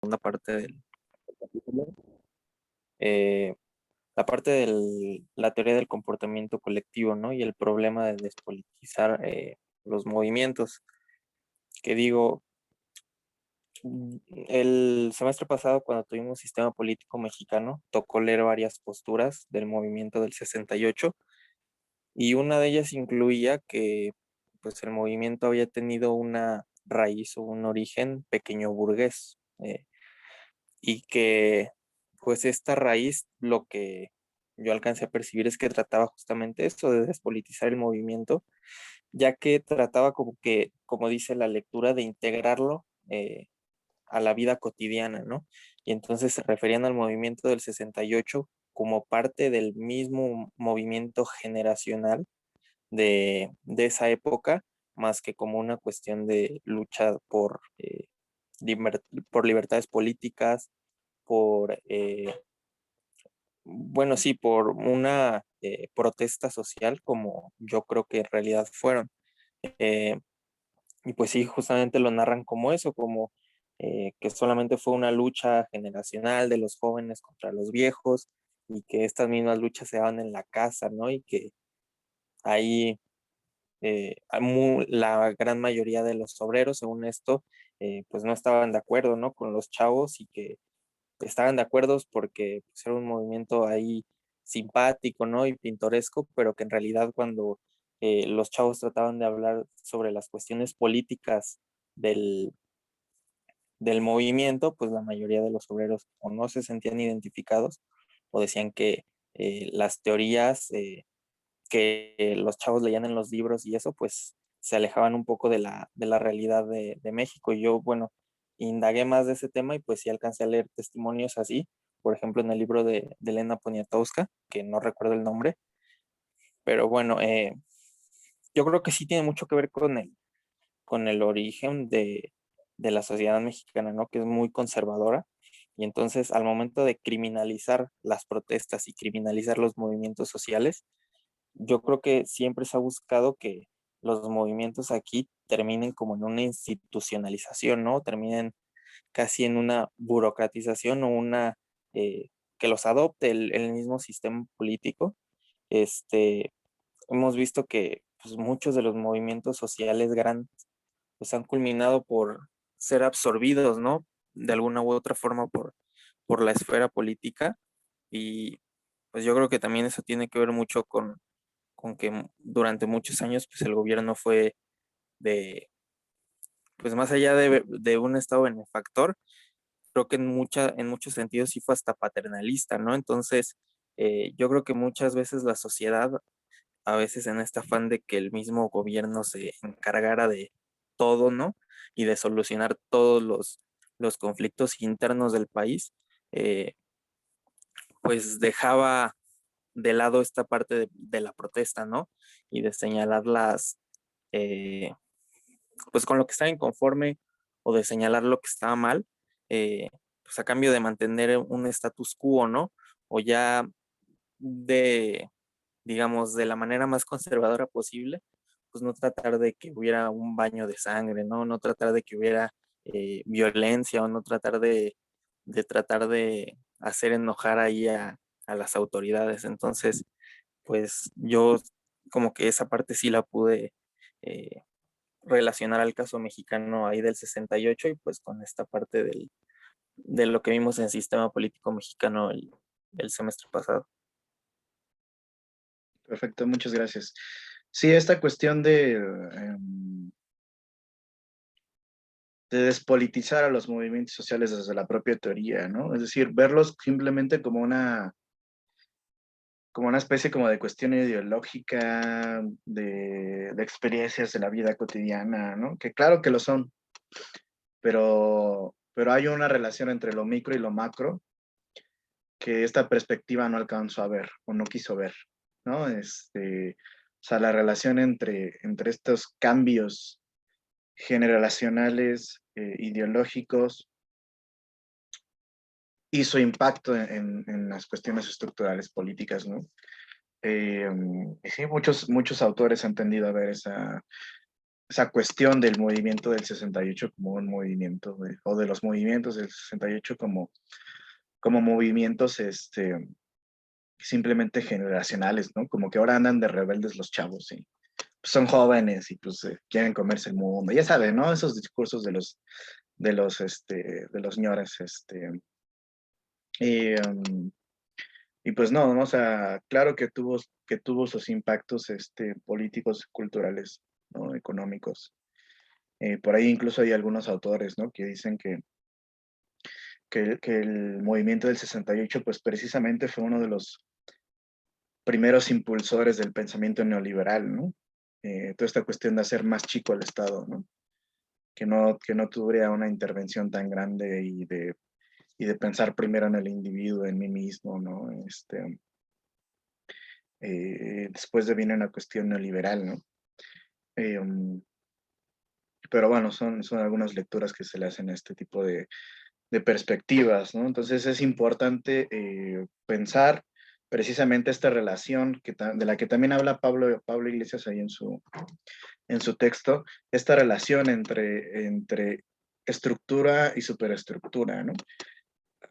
segunda parte del capítulo, eh, la parte de la teoría del comportamiento colectivo, ¿no? Y el problema de despolitizar los movimientos. Que digo, el semestre pasado, cuando tuvimos sistema político mexicano, tocó leer varias posturas del movimiento del 68 y una de ellas incluía que pues el movimiento había tenido una raíz o un origen pequeño burgués, y que pues esta raíz lo que yo alcancé a percibir es que trataba justamente esto de despolitizar el movimiento, ya que trataba como que, como dice la lectura, de integrarlo a la vida cotidiana, ¿no? Y entonces se referían al movimiento del 68 como parte del mismo movimiento generacional de esa época, más que como una cuestión de lucha por libertades políticas, por, bueno, sí, por una protesta social como yo creo que en realidad fueron. Eh, y pues sí, justamente lo narran como eso, como que solamente fue una lucha generacional de los jóvenes contra los viejos y que estas mismas luchas se daban en la casa, ¿no? Y que ahí la gran mayoría de los obreros, según esto, pues no estaban de acuerdo, ¿no? Con los chavos y que estaban de acuerdo porque pues, era un movimiento ahí simpático, ¿no? Y pintoresco, pero que en realidad cuando los chavos trataban de hablar sobre las cuestiones políticas del, del movimiento, pues la mayoría de los obreros o no se sentían identificados o decían que las teorías que los chavos leían en los libros y eso, pues se alejaban un poco de la realidad de México. Y yo, bueno, indagué más de ese tema y pues sí alcancé a leer testimonios así, por ejemplo, en el libro de Elena Poniatowska, que no recuerdo el nombre, pero bueno, yo creo que sí tiene mucho que ver con el origen de la sociedad mexicana, ¿no? Que es muy conservadora. Y entonces, al momento de criminalizar las protestas y criminalizar los movimientos sociales, yo creo que siempre se ha buscado que los movimientos aquí terminen como en una institucionalización, ¿no? Terminen casi en una burocratización o una que los adopte el mismo sistema político. Este, hemos visto que pues, muchos de los movimientos sociales grandes pues han culminado por ser absorbidos, ¿no? De alguna u otra forma por la esfera política y pues yo creo que también eso tiene que ver mucho con que durante muchos años pues el gobierno fue de, pues más allá de un estado benefactor, creo que en muchos sentidos sí fue hasta paternalista, ¿no? Entonces, yo creo que muchas veces la sociedad, a veces en este afán de que el mismo gobierno se encargara de todo, ¿no? Y de solucionar todos los conflictos internos del país, eh, pues dejaba de lado esta parte de la protesta, ¿no? Y de señalar eh, pues con lo que estaba inconforme o de señalar lo que estaba mal, pues a cambio de mantener un status quo, ¿no? O ya de, digamos, de la manera más conservadora posible, pues no tratar de que hubiera un baño de sangre, ¿no? No tratar de que hubiera violencia o no tratar de tratar de hacer enojar ahí a las autoridades. Entonces, pues yo como que esa parte sí la pude eh, relacionar al caso mexicano ahí del 68 y pues con esta parte de lo que vimos en el sistema político mexicano el semestre pasado. Perfecto, muchas gracias. Sí, esta cuestión de despolitizar a los movimientos sociales desde la propia teoría, ¿no? Es decir, verlos simplemente como una especie como de cuestión ideológica, de experiencias de la vida cotidiana, ¿no? Que claro que lo son, pero hay una relación entre lo micro y lo macro que esta perspectiva no alcanzó a ver o no quiso ver, ¿no? O sea, la relación entre estos cambios generacionales, ideológicos, y su impacto en las cuestiones estructurales políticas, ¿no? Y sí, muchos autores han tendido a ver esa cuestión del movimiento del 68 como un movimiento, o de los movimientos del 68 como movimientos simplemente generacionales, ¿no? Como que ahora andan de rebeldes los chavos, y pues, son jóvenes y pues quieren comerse el mundo. Ya saben, ¿no? Esos discursos de los ñores, y, y pues no, ¿no? O sea, claro que tuvo sus impactos, políticos, culturales, ¿no? Económicos. Por ahí incluso hay algunos autores, ¿no? Que dicen que el movimiento del 68, pues precisamente fue uno de los primeros impulsores del pensamiento neoliberal, ¿no? Toda esta cuestión de hacer más chico el Estado, ¿no? Que no tuviera una intervención tan grande y de pensar primero en el individuo, en mí mismo, ¿no? Después de viene una cuestión neoliberal, ¿no? Pero bueno, son algunas lecturas que se le hacen a este tipo de perspectivas, ¿no? Entonces es importante pensar precisamente esta relación de la que también habla Pablo Iglesias ahí en su texto, esta relación entre estructura y superestructura, ¿no?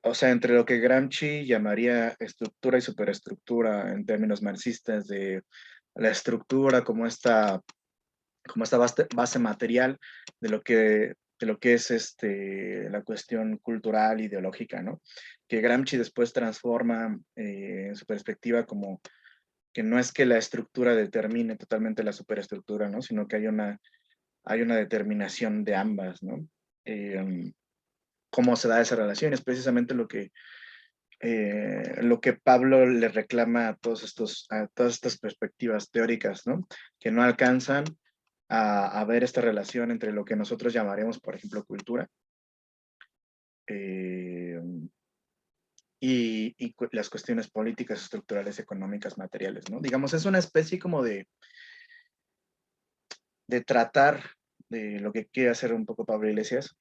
O sea, entre lo que Gramsci llamaría estructura y superestructura en términos marxistas, de la estructura como esta base material de lo que es la cuestión cultural, ideológica, ¿no? Que Gramsci después transforma en su perspectiva como que no es que la estructura determine totalmente la superestructura, ¿no? Sino que hay una determinación de ambas, ¿no? ¿Cómo se da esa relación? Es precisamente lo que Pablo le reclama a todas estas perspectivas teóricas, ¿no? Que no alcanzan a ver esta relación entre lo que nosotros llamaremos, por ejemplo, cultura, eh, y las cuestiones políticas, estructurales, económicas, materiales, ¿no? Digamos, es una especie como de tratar de lo que quiere hacer un poco Pablo Iglesias,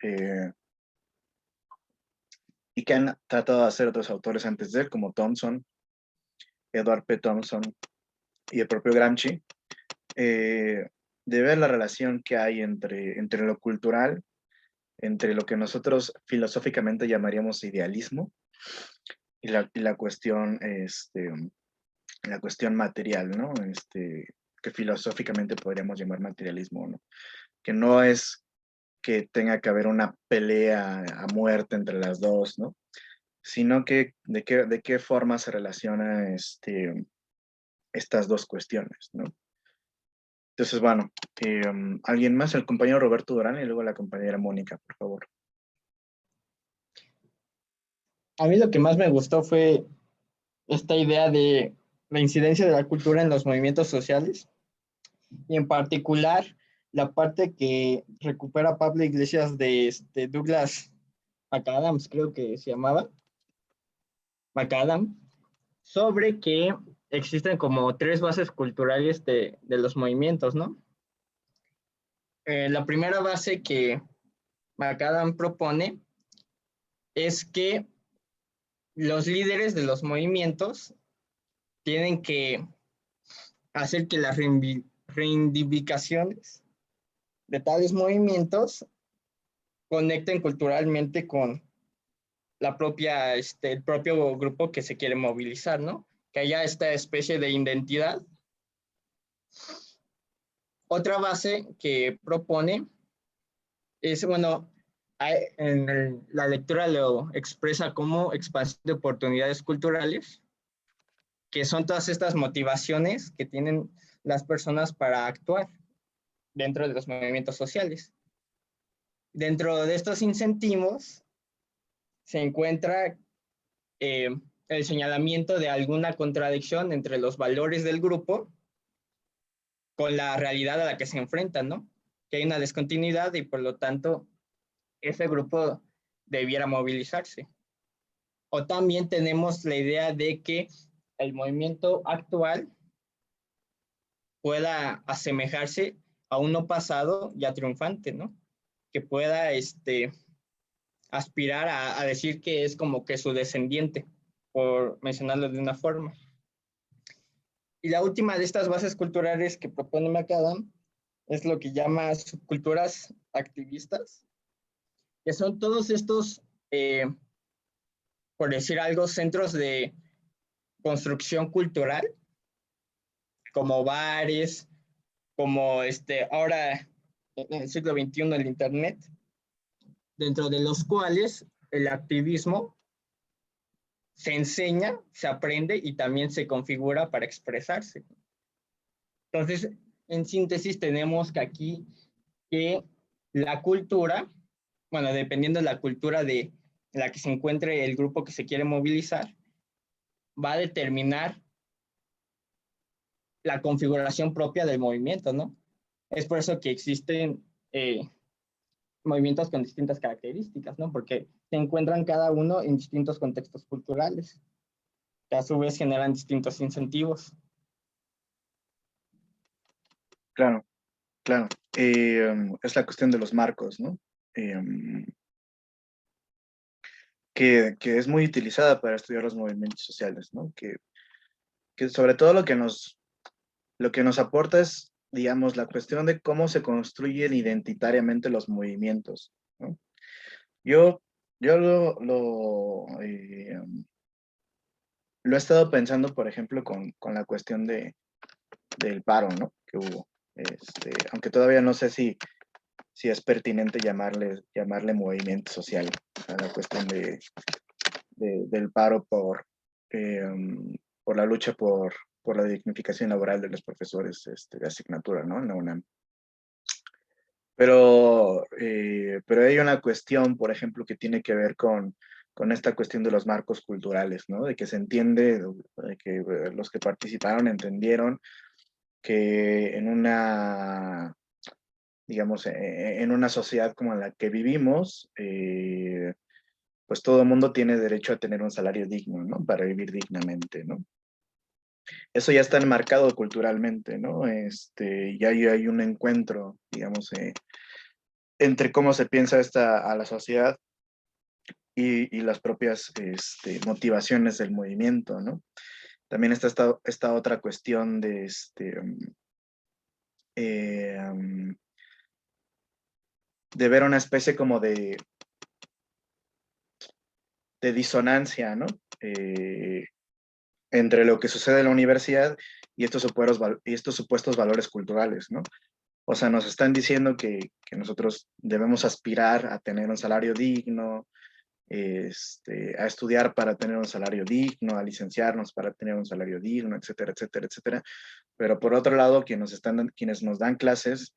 y que han tratado de hacer otros autores antes de él, como Thompson, Edward P. Thompson y el propio Gramsci, eh, de ver la relación que hay entre lo cultural, entre lo que nosotros filosóficamente llamaríamos idealismo, y la cuestión material, ¿no? Que filosóficamente podríamos llamar materialismo, ¿no? Que no es que tenga que haber una pelea a muerte entre las dos, ¿no? Sino que de qué forma se relacionan estas dos cuestiones, ¿no? Entonces, bueno, ¿alguien más? El compañero Roberto Durán y luego la compañera Mónica, por favor. A mí lo que más me gustó fue esta idea de la incidencia de la cultura en los movimientos sociales y en particular la parte que recupera Pablo Iglesias de Douglas McAdams, creo que se llamaba, McAdam, sobre que existen como tres bases culturales de los movimientos, ¿no? La primera base que McAdam propone es que los líderes de los movimientos tienen que hacer que las reivindicaciones de tales movimientos conecten culturalmente con el propio grupo que se quiere movilizar, ¿no? Que haya esta especie de identidad. Otra base que propone es, bueno, la lectura lo expresa como expansión de oportunidades culturales, que son todas estas motivaciones que tienen las personas para actuar dentro de los movimientos sociales. Dentro de estos incentivos se encuentra el señalamiento de alguna contradicción entre los valores del grupo con la realidad a la que se enfrentan, ¿no? Que hay una descontinuidad y por lo tanto ese grupo debiera movilizarse. O también tenemos la idea de que el movimiento actual pueda asemejarse a uno pasado ya triunfante, ¿no? Que pueda aspirar a decir que es como que su descendiente, por mencionarlo de una forma. Y la última de estas bases culturales que propone McAdam es lo que llama subculturas activistas, que son todos estos, por decir algo, centros de construcción cultural, como bares, como ahora en el siglo XXI el Internet, dentro de los cuales el activismo se enseña, se aprende y también se configura para expresarse. Entonces, en síntesis, tenemos que aquí que la cultura, bueno, dependiendo de la cultura de la que se encuentre el grupo que se quiere movilizar, va a determinar la configuración propia del movimiento, ¿no? Es por eso que existen movimientos con distintas características, ¿no? Porque se encuentran cada uno en distintos contextos culturales, que a su vez generan distintos incentivos. Claro, claro. Es la cuestión de los marcos, ¿no? Que es muy utilizada para estudiar los movimientos sociales, ¿no? Que sobre todo lo que nos aporta es, digamos, la cuestión de cómo se construyen identitariamente los movimientos, ¿no? Yo lo he estado pensando, por ejemplo, con la cuestión del paro, ¿no? Que hubo. Aunque todavía no sé si es pertinente llamarle movimiento social a la cuestión del paro por la lucha por la dignificación laboral de los profesores de asignatura, ¿no? En la UNAM. Pero hay una cuestión, por ejemplo, que tiene que ver con esta cuestión de los marcos culturales, ¿no? De que se entiende, de que los que participaron entendieron que en una, digamos, en una sociedad como la que vivimos, pues todo el mundo tiene derecho a tener un salario digno, ¿no? Para vivir dignamente, ¿no? Eso ya está enmarcado culturalmente, ¿no? Ya hay un encuentro, digamos, entre cómo se piensa a la sociedad y las propias motivaciones del movimiento, ¿no? También está esta otra cuestión de ver una especie como de disonancia, ¿no? Entre lo que sucede en la universidad y estos supuestos valores culturales, ¿no? O sea, nos están diciendo que nosotros debemos aspirar a tener un salario digno, a estudiar para tener un salario digno, a licenciarnos para tener un salario digno, etcétera, etcétera, etcétera. Pero por otro lado, quienes nos dan clases,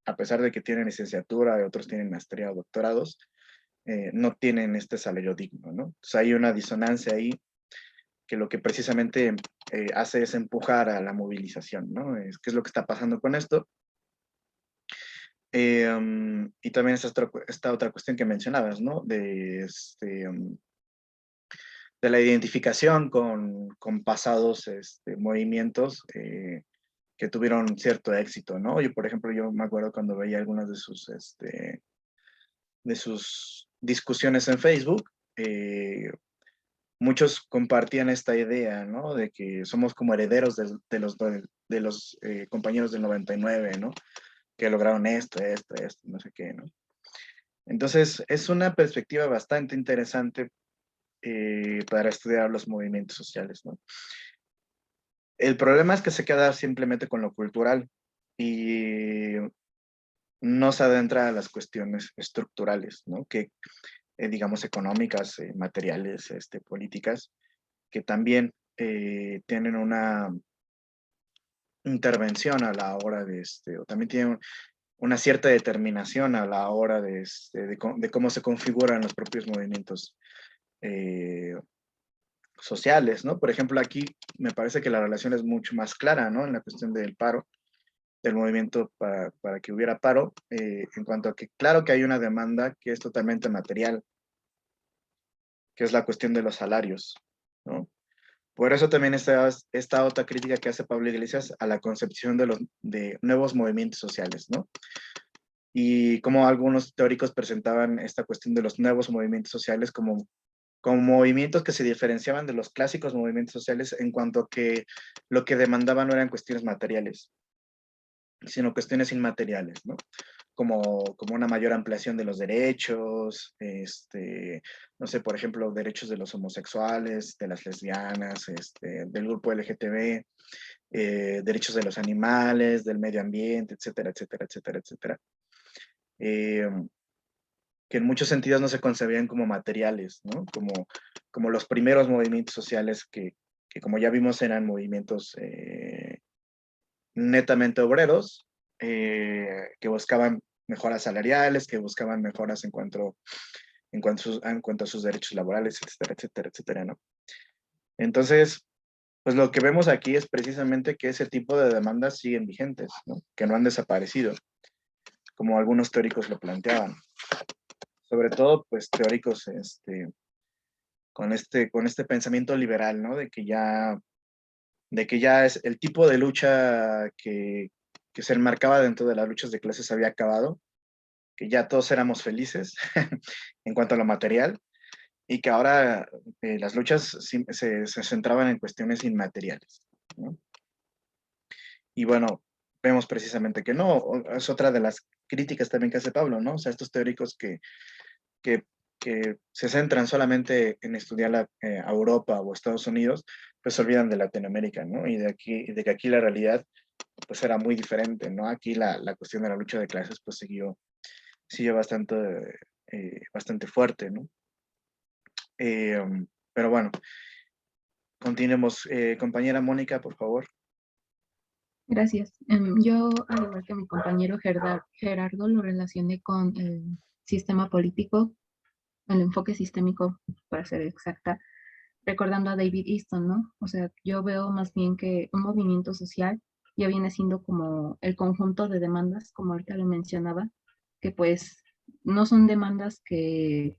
a pesar de que tienen licenciatura y otros tienen maestría o doctorados, no tienen este salario digno, ¿no? Entonces hay una disonancia ahí que lo que precisamente hace es empujar a la movilización, ¿no? ¿Qué es lo que está pasando con esto? Y también esta otra cuestión que mencionabas, ¿no? De la identificación con pasados movimientos que tuvieron cierto éxito, ¿no? Por ejemplo, yo me acuerdo cuando veía algunas de sus discusiones en Facebook, muchos compartían esta idea, ¿no? De que somos como herederos de los compañeros del 99, ¿no? Que lograron esto, no sé qué, ¿no? Entonces, es una perspectiva bastante interesante para estudiar los movimientos sociales, ¿no? El problema es que se queda simplemente con lo cultural y no se adentra a las cuestiones estructurales, ¿no? Que, digamos, económicas, materiales, políticas, que también tienen una intervención a la hora o también tienen una cierta determinación a la hora de cómo se configuran los propios movimientos sociales, ¿no? Por ejemplo, aquí me parece que la relación es mucho más clara, ¿no? En la cuestión del paro, del movimiento para que hubiera paro, en cuanto a que claro que hay una demanda que es totalmente material, que es la cuestión de los salarios, ¿no? Por eso también está esta otra crítica que hace Pablo Iglesias a la concepción de nuevos movimientos sociales, ¿no? Y como algunos teóricos presentaban esta cuestión de los nuevos movimientos sociales como movimientos que se diferenciaban de los clásicos movimientos sociales en cuanto a que lo que demandaban no eran cuestiones materiales, sino cuestiones inmateriales, ¿no? Como una mayor ampliación de los derechos, no sé, por ejemplo, derechos de los homosexuales, de las lesbianas, del grupo LGTB, derechos de los animales, del medio ambiente, etcétera, etcétera, etcétera, etcétera. Que en muchos sentidos no se concebían como materiales, ¿no? Como los primeros movimientos sociales que como ya vimos eran movimientos netamente obreros, que buscaban mejoras salariales, que buscaban mejoras en cuanto a sus derechos laborales, etcétera, etcétera, etcétera, ¿no? Entonces, pues lo que vemos aquí es precisamente que ese tipo de demandas siguen vigentes, ¿no? Que no han desaparecido, como algunos teóricos lo planteaban. Sobre todo, pues, teóricos con este pensamiento liberal, ¿no? De que ya es el tipo de lucha que se enmarcaba dentro de las luchas de clases había acabado, que ya todos éramos felices en cuanto a lo material, y que ahora las luchas se centraban en cuestiones inmateriales, ¿no? Y bueno, vemos precisamente que no, es otra de las críticas también que hace Pablo, ¿no? O sea, estos teóricos que, que se centran solamente en estudiar a Europa o Estados Unidos, pues se olvidan de Latinoamérica, ¿no? Y de que aquí la realidad pues era muy diferente, ¿no? Aquí la cuestión de la lucha de clases pues siguió bastante fuerte, ¿no? Pero bueno, continuemos. Compañera Mónica, por favor. Gracias. Yo, al igual que mi compañero Gerardo, lo relacioné con el sistema político, el enfoque sistémico, para ser exacta, recordando a David Easton, ¿no? O sea, yo veo más bien que un movimiento social ya viene siendo como el conjunto de demandas, como ahorita lo mencionaba, que pues no son demandas que,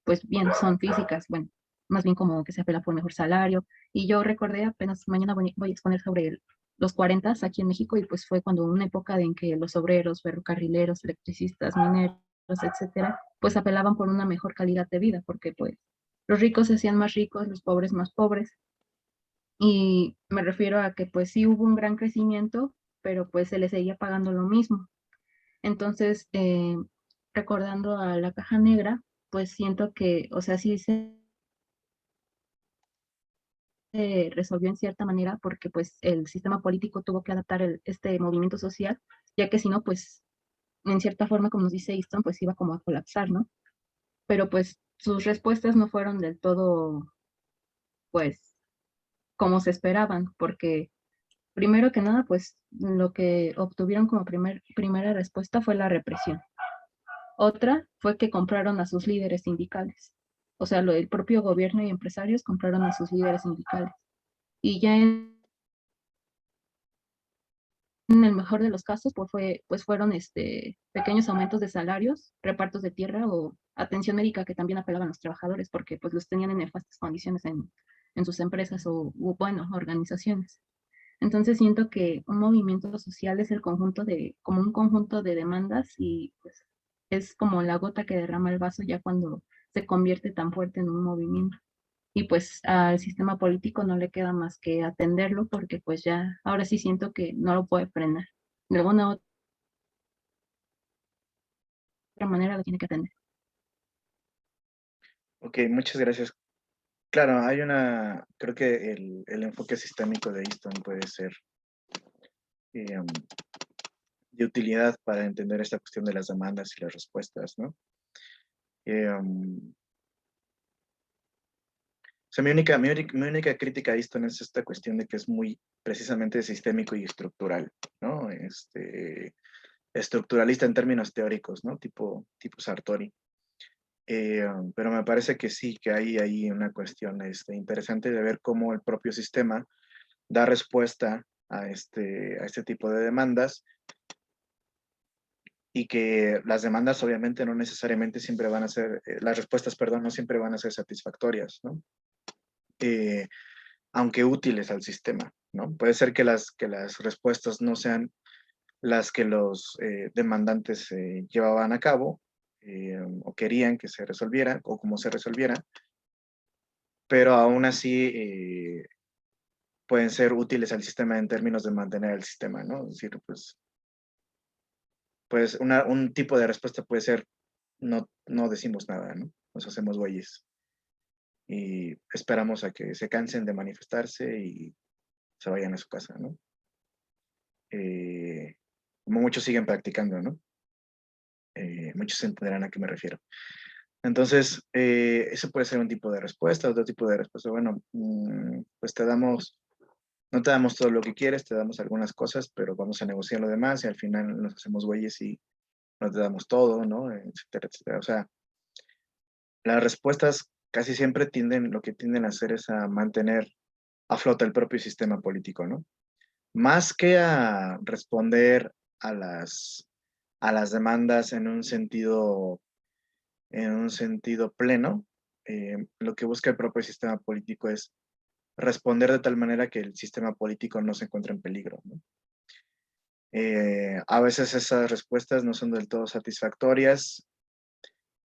pues bien, son físicas, bueno, más bien como que se apela por mejor salario. Y yo recordé apenas, mañana voy a exponer sobre los 40 aquí en México, y pues fue cuando una época en que los obreros, ferrocarrileros, electricistas, mineros, etcétera, pues apelaban por una mejor calidad de vida, porque pues los ricos se hacían más ricos, los pobres más pobres. Y me refiero a que pues sí hubo un gran crecimiento, pero pues se les seguía pagando lo mismo. Entonces, recordando a la caja negra, pues siento que, o sea, sí se resolvió en cierta manera porque pues el sistema político tuvo que adaptar este movimiento social, ya que si no, pues en cierta forma, como nos dice Easton, pues iba como a colapsar, ¿no? Pero pues sus respuestas no fueron del todo, pues, como se esperaban, porque primero que nada, pues lo que obtuvieron como primera respuesta fue la represión. Otra fue que compraron a sus líderes sindicales. O sea, el propio gobierno y empresarios compraron a sus líderes sindicales. Y ya en el mejor de los casos, pues fueron pequeños aumentos de salarios, repartos de tierra o atención médica que también apelaban a los trabajadores porque pues los tenían en nefastas condiciones en sus empresas bueno, organizaciones. Entonces siento que un movimiento social es como un conjunto de demandas, y pues es como la gota que derrama el vaso ya cuando se convierte tan fuerte en un movimiento. Y pues al sistema político no le queda más que atenderlo porque pues ya ahora sí siento que no lo puede frenar. De alguna u otra manera lo tiene que atender. Ok, muchas gracias. Claro, creo que el enfoque sistémico de Easton puede ser eh, de utilidad para entender esta cuestión de las demandas y las respuestas, ¿no? O sea, mi única crítica a Easton es esta cuestión de que es muy precisamente sistémico y estructural, ¿no? Estructuralista en términos teóricos, ¿no? Tipo Sartori. Pero me parece que sí, que hay ahí una cuestión interesante de ver cómo el propio sistema da respuesta a este tipo de demandas, y que las demandas obviamente no necesariamente siempre van a ser, las respuestas, perdón, no siempre van a ser satisfactorias, ¿no? Aunque útiles al sistema, ¿no? Puede ser que las respuestas no sean las que los demandantes llevaban a cabo, o querían que se resolvieran, o cómo se resolviera, pero aún así pueden ser útiles al sistema en términos de mantener el sistema, ¿no? Es decir, pues un tipo de respuesta puede ser, no decimos nada, ¿no? Nos hacemos güeyes y esperamos a que se cansen de manifestarse y se vayan a su casa, ¿no? Como muchos siguen practicando, ¿no? Muchos entenderán a qué me refiero. Entonces, eso puede ser un tipo de respuesta. Otro tipo de respuesta, bueno, pues no te damos todo lo que quieres, te damos algunas cosas, pero vamos a negociar lo demás y al final nos hacemos güeyes y no te damos todo, ¿no? Etcétera, etcétera. O sea, las respuestas casi siempre lo que tienden a hacer es a mantener a flota el propio sistema político, ¿no? Más que a responder a las demandas en un sentido pleno, lo que busca el propio sistema político es responder de tal manera que el sistema político no se encuentre en peligro, ¿no? A veces esas respuestas no son del todo satisfactorias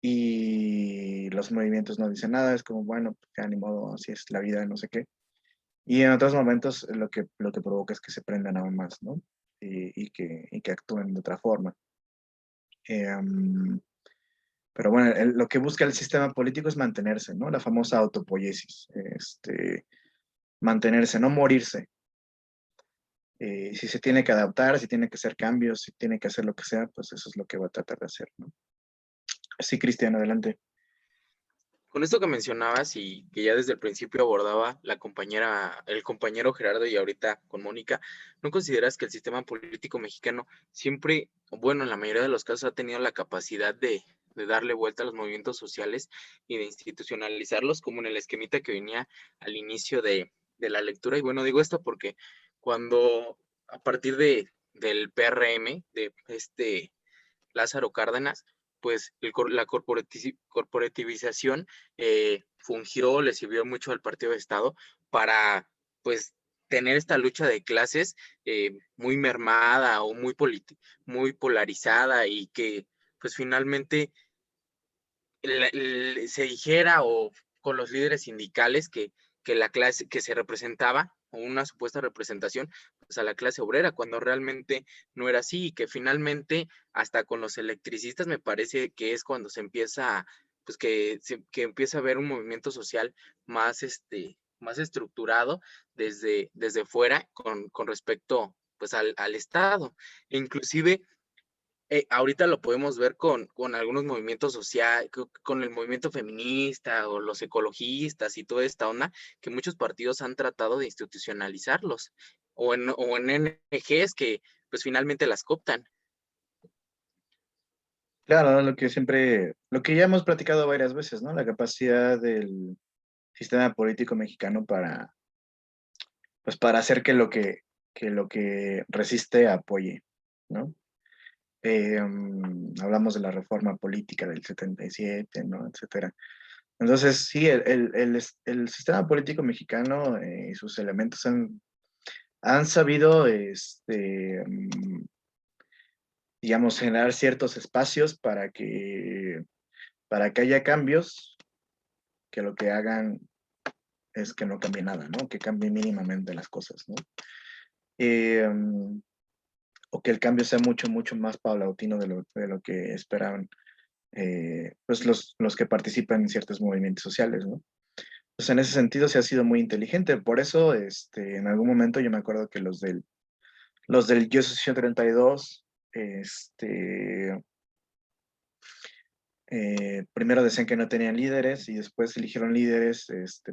y los movimientos no dicen nada, es como, bueno, pues ya ni modo, así es la vida, no sé qué. Y en otros momentos lo que provoca es que se prendan aún más, ¿no? Y que actúen de otra forma. Pero bueno, lo que busca el sistema político es mantenerse, ¿no? La famosa autopoiesis, mantenerse, no morirse. Si se tiene que adaptar, si tiene que hacer cambios, si tiene que hacer lo que sea, pues eso es lo que va a tratar de hacer, ¿no? Sí, Cristian, adelante. Con esto que mencionabas y que ya desde el principio abordaba el compañero Gerardo y ahorita con Mónica, ¿no consideras que el sistema político mexicano siempre, bueno, en la mayoría de los casos ha tenido la capacidad de darle vuelta a los movimientos sociales y de institucionalizarlos, como en el esquemita que venía al inicio de la lectura? Y bueno, digo esto porque cuando a partir del PRM, de Lázaro Cárdenas, pues la corporativización fungió, le sirvió mucho al partido de Estado para, pues, tener esta lucha de clases muy mermada o muy polarizada, y que, pues, finalmente se dijera, o con los líderes sindicales, que la clase que se representaba, o una supuesta representación, pues, a la clase obrera, cuando realmente no era así, y que finalmente hasta con los electricistas me parece que es cuando se empieza, pues que empieza a haber un movimiento social más, más estructurado desde fuera con respecto, pues, al Estado. E inclusive ahorita lo podemos ver con algunos movimientos sociales, con el movimiento feminista o los ecologistas y toda esta onda, que muchos partidos han tratado de institucionalizarlos, o en ONGs que pues finalmente las cooptan. Claro, lo que ya hemos platicado varias veces, ¿no? La capacidad del sistema político mexicano para hacer que lo que resiste apoye, ¿no? Hablamos de la reforma política del 77, ¿no? Etcétera. Entonces, sí, el sistema político mexicano y sus elementos han sabido, digamos, generar ciertos espacios para que haya cambios que lo que hagan es que no cambie nada, ¿no? Que cambie mínimamente las cosas, ¿no? O que el cambio sea mucho, mucho más paulatino de lo que esperaban pues los que participan en ciertos movimientos sociales, ¿no? Pues en ese sentido se ha sido muy inteligente. Por eso, en algún momento yo me acuerdo que los del Yo Soy 32, primero decían que no tenían líderes y después eligieron líderes,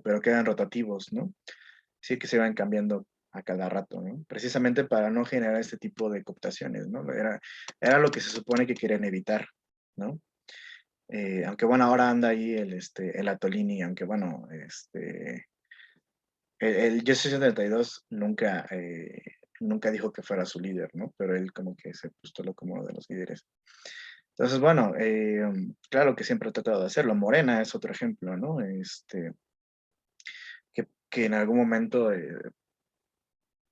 pero que eran rotativos, ¿no? Sí, que se iban cambiando a cada rato, ¿no? Precisamente para no generar este tipo de cooptaciones, ¿no? Era lo que se supone que querían evitar, ¿no? Aunque bueno, ahora anda ahí el Atolini, aunque bueno, el Yo Soy 32 nunca dijo que fuera su líder, ¿no? Pero él como que se postuló como uno de los líderes. Entonces, bueno, claro que siempre ha tratado de hacerlo. Morena es otro ejemplo, ¿no? Que en algún momento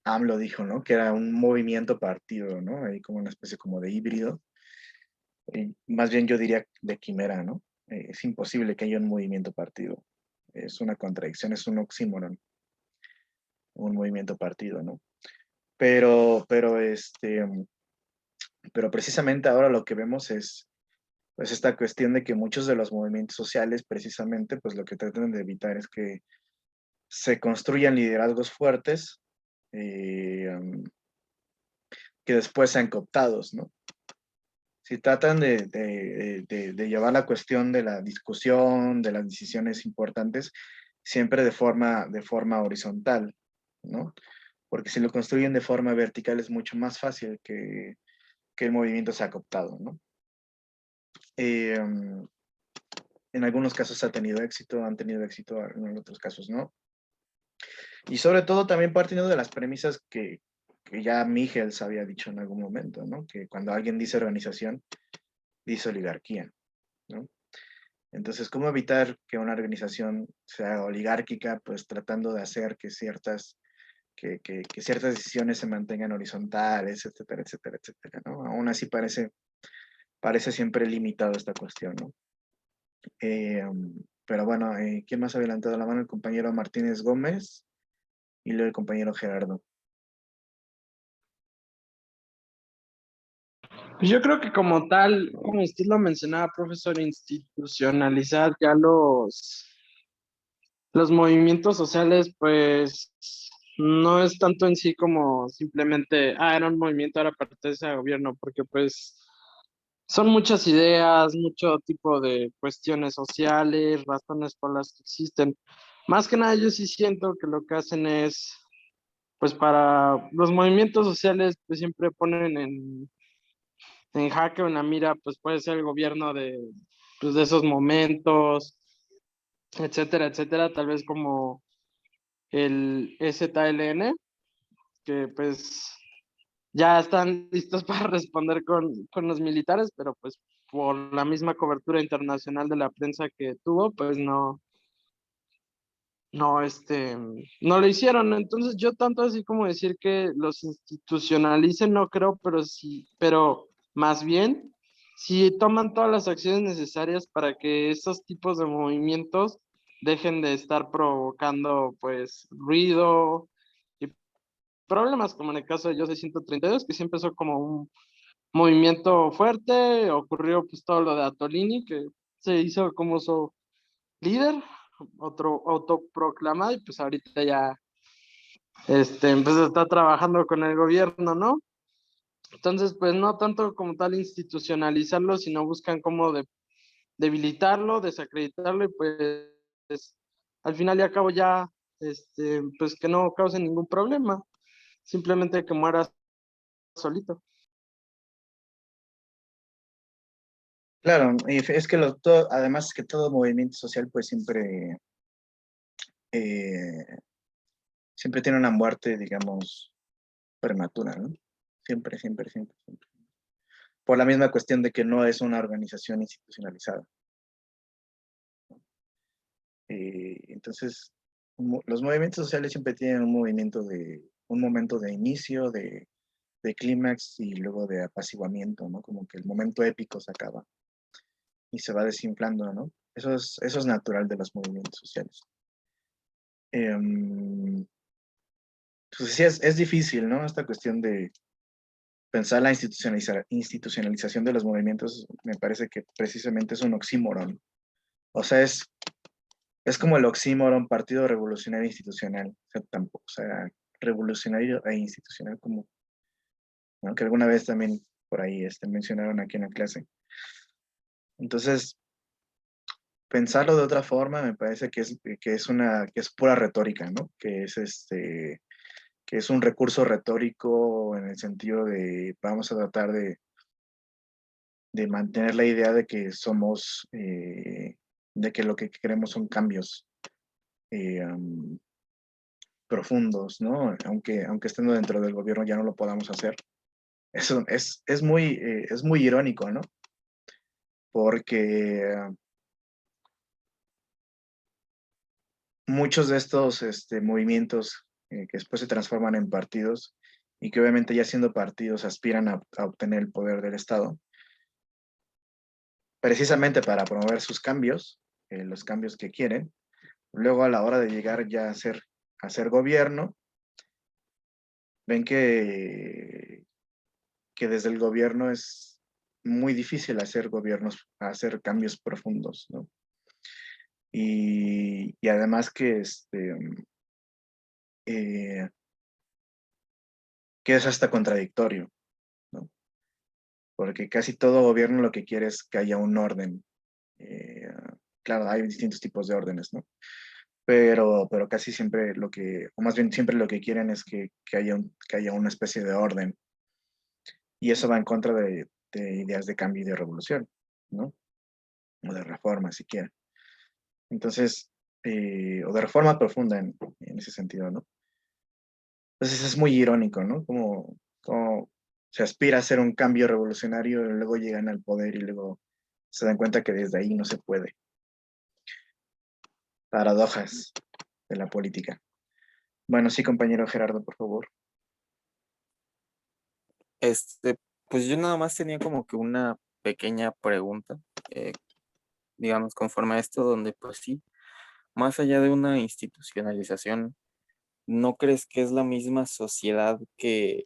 AMLO dijo, ¿no? Que era un movimiento partido, ¿no? Ahí como una especie como de híbrido. Más bien yo diría de quimera, ¿no? Es imposible que haya un movimiento partido. Es una contradicción, es un oxímoron. un movimiento partido, ¿no? Pero precisamente ahora lo que vemos es pues esta cuestión de que muchos de los movimientos sociales precisamente pues lo que tratan de evitar es que se construyan liderazgos fuertes que después sean cooptados, ¿no? Si tratan de llevar la cuestión de la discusión, de las decisiones importantes, siempre de forma horizontal, ¿no? Porque si lo construyen de forma vertical es mucho más fácil que el movimiento sea cooptado, ¿no? En algunos casos han tenido éxito, en otros casos no. Y sobre todo también partiendo de las premisas que ya Michels había dicho en algún momento, ¿no? Que cuando alguien dice organización, dice oligarquía, ¿no? Entonces, ¿cómo evitar que una organización sea oligárquica? Pues tratando de hacer que ciertas decisiones se mantengan horizontales, etcétera, etcétera, etcétera, ¿no? Aún así parece siempre limitado esta cuestión, ¿no? Pero bueno, ¿quién más ha adelantado la mano? El compañero Martínez Gómez y luego el compañero Gerardo. Pues yo creo que como tal, como usted lo mencionaba, profesor, institucionalizar ya los movimientos sociales, pues no es tanto en sí como simplemente, era un movimiento, ahora pertenece al gobierno, porque pues son muchas ideas, mucho tipo de cuestiones sociales, razones por las que existen. Más que nada, yo sí siento que lo que hacen es, pues para los movimientos sociales, pues siempre ponen en jaque o en la mira, pues puede ser el gobierno pues, de esos momentos, etcétera, etcétera, tal vez como el EZLN, que pues ya están listos para responder con los militares, pero pues por la misma cobertura internacional de la prensa que tuvo, pues no lo hicieron. Entonces yo tanto así como decir que los institucionalicen, no creo, pero más bien, si toman todas las acciones necesarias para que estos tipos de movimientos dejen de estar provocando pues ruido y problemas, como en el caso de Yo Soy 132, que sí empezó como un movimiento fuerte, ocurrió pues todo lo de Atolini, que se hizo como su líder, otro autoproclamado, y pues ahorita ya pues está trabajando con el gobierno, ¿no? Entonces, pues no tanto como tal institucionalizarlo, sino buscan cómo debilitarlo, desacreditarlo, y pues al final y al cabo ya, pues que no cause ningún problema, simplemente que muera solito. Claro, y es que además que todo movimiento social pues eh, siempre tiene una muerte, digamos, prematura, ¿no? Siempre, siempre, siempre, siempre. Por la misma cuestión de que no es una organización institucionalizada. Entonces, los movimientos sociales siempre tienen un momento de inicio, de clímax y luego de apaciguamiento, ¿no? Como que el momento épico se acaba y se va desinflando, ¿no? Eso es natural de los movimientos sociales. Entonces sí, es difícil, ¿no? Esta cuestión de pensar la institucionalización de los movimientos, me parece que precisamente es un oxímoron. O sea, es como el oxímoron Partido Revolucionario Institucional. O sea, tampoco, o sea, revolucionario e institucional, como, ¿no? Que alguna vez también por ahí mencionaron aquí en la clase. Entonces, pensarlo de otra forma me parece que es pura retórica, ¿no? Que es un recurso retórico en el sentido de vamos a tratar de mantener la idea de que de que lo que queremos son cambios profundos, ¿no? Aunque estando dentro del gobierno ya no lo podamos hacer. Eso es muy irónico, ¿no? Porque muchos de estos movimientos que después se transforman en partidos y que obviamente ya siendo partidos aspiran a obtener el poder del Estado, precisamente para promover sus cambios, los cambios que quieren. Luego a la hora de llegar ya a ser gobierno, ven que desde el gobierno es muy difícil hacer cambios profundos, ¿no? Y además eh, que es hasta contradictorio, ¿no? Porque casi todo gobierno lo que quiere es que haya un orden. Eh, claro, hay distintos tipos de órdenes, ¿no? Pero casi siempre o más bien siempre lo que quieren es que haya una especie de orden. Y eso va en contra de ideas de cambio y de revolución, ¿no? O de reforma, si quieren. Entonces, o de reforma profunda en ese sentido, ¿no? Entonces es muy irónico, ¿no? Como se aspira a hacer un cambio revolucionario, y luego llegan al poder y luego se dan cuenta que desde ahí no se puede. Paradojas de la política. Bueno, sí, compañero Gerardo, por favor. Pues yo nada más tenía como que una pequeña pregunta, digamos, conforme a esto, donde pues sí, más allá de una institucionalización, ¿no crees que es la misma sociedad que,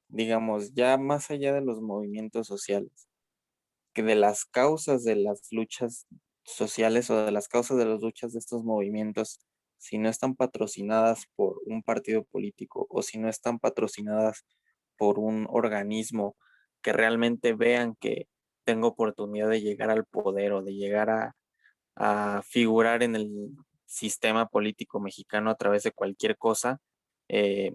digamos, ya más allá de los movimientos sociales, que de las causas de las luchas sociales o de las causas de las luchas de estos movimientos, si no están patrocinadas por un partido político o si no están patrocinadas por un organismo que realmente vean que tengo oportunidad de llegar al poder o de llegar a figurar en el sistema político mexicano a través de cualquier cosa,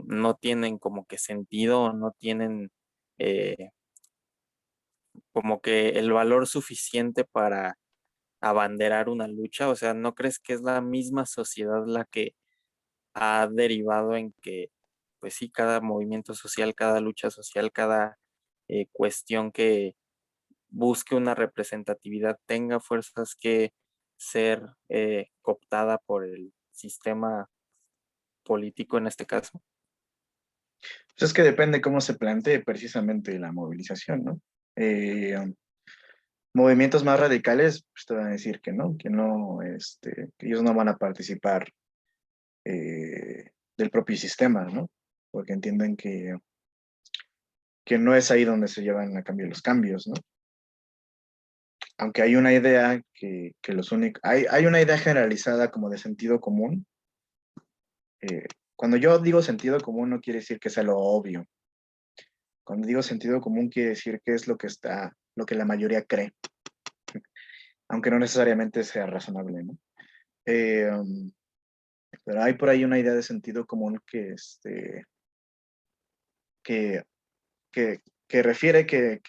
no tienen como que sentido, no tienen eh, como que el valor suficiente para abanderar una lucha? O sea, ¿no crees que es la misma sociedad la que ha derivado en que, pues sí, cada movimiento social, cada lucha social, cada cuestión que busque una representatividad tenga fuerzas que ser cooptada por el sistema político en este caso? Pues es que depende cómo se plantee precisamente la movilización, ¿no? Eh, movimientos más radicales, pues te van a decir que no, que ellos no van a participar del propio sistema, ¿no? Porque entienden que no es ahí donde se llevan a cabo los cambios, ¿no? Aunque hay una idea que los únicos, hay una idea generalizada como de sentido común. Cuando yo digo sentido común no quiere decir que sea lo obvio. Cuando digo sentido común quiere decir que es lo que la mayoría cree, aunque no necesariamente sea razonable, ¿no? Pero hay por ahí una idea de sentido común que, que refiere que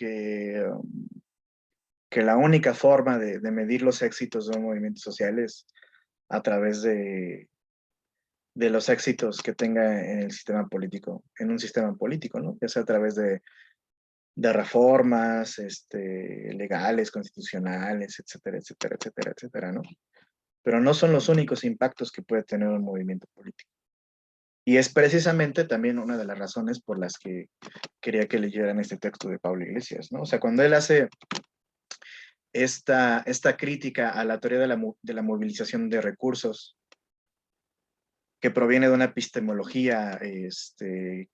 la única forma de medir los éxitos de un movimiento social es a través de los éxitos que tenga en el sistema político, en un sistema político, ¿no? Ya sea a través de reformas legales, constitucionales, etcétera, etcétera, etcétera, etcétera, ¿no? Pero no son los únicos impactos que puede tener un movimiento político. Y es precisamente también una de las razones por las que quería que leyeran este texto de Pablo Iglesias, ¿no? O sea, cuando él hace esta crítica a la teoría de la movilización de recursos, que proviene de una epistemología de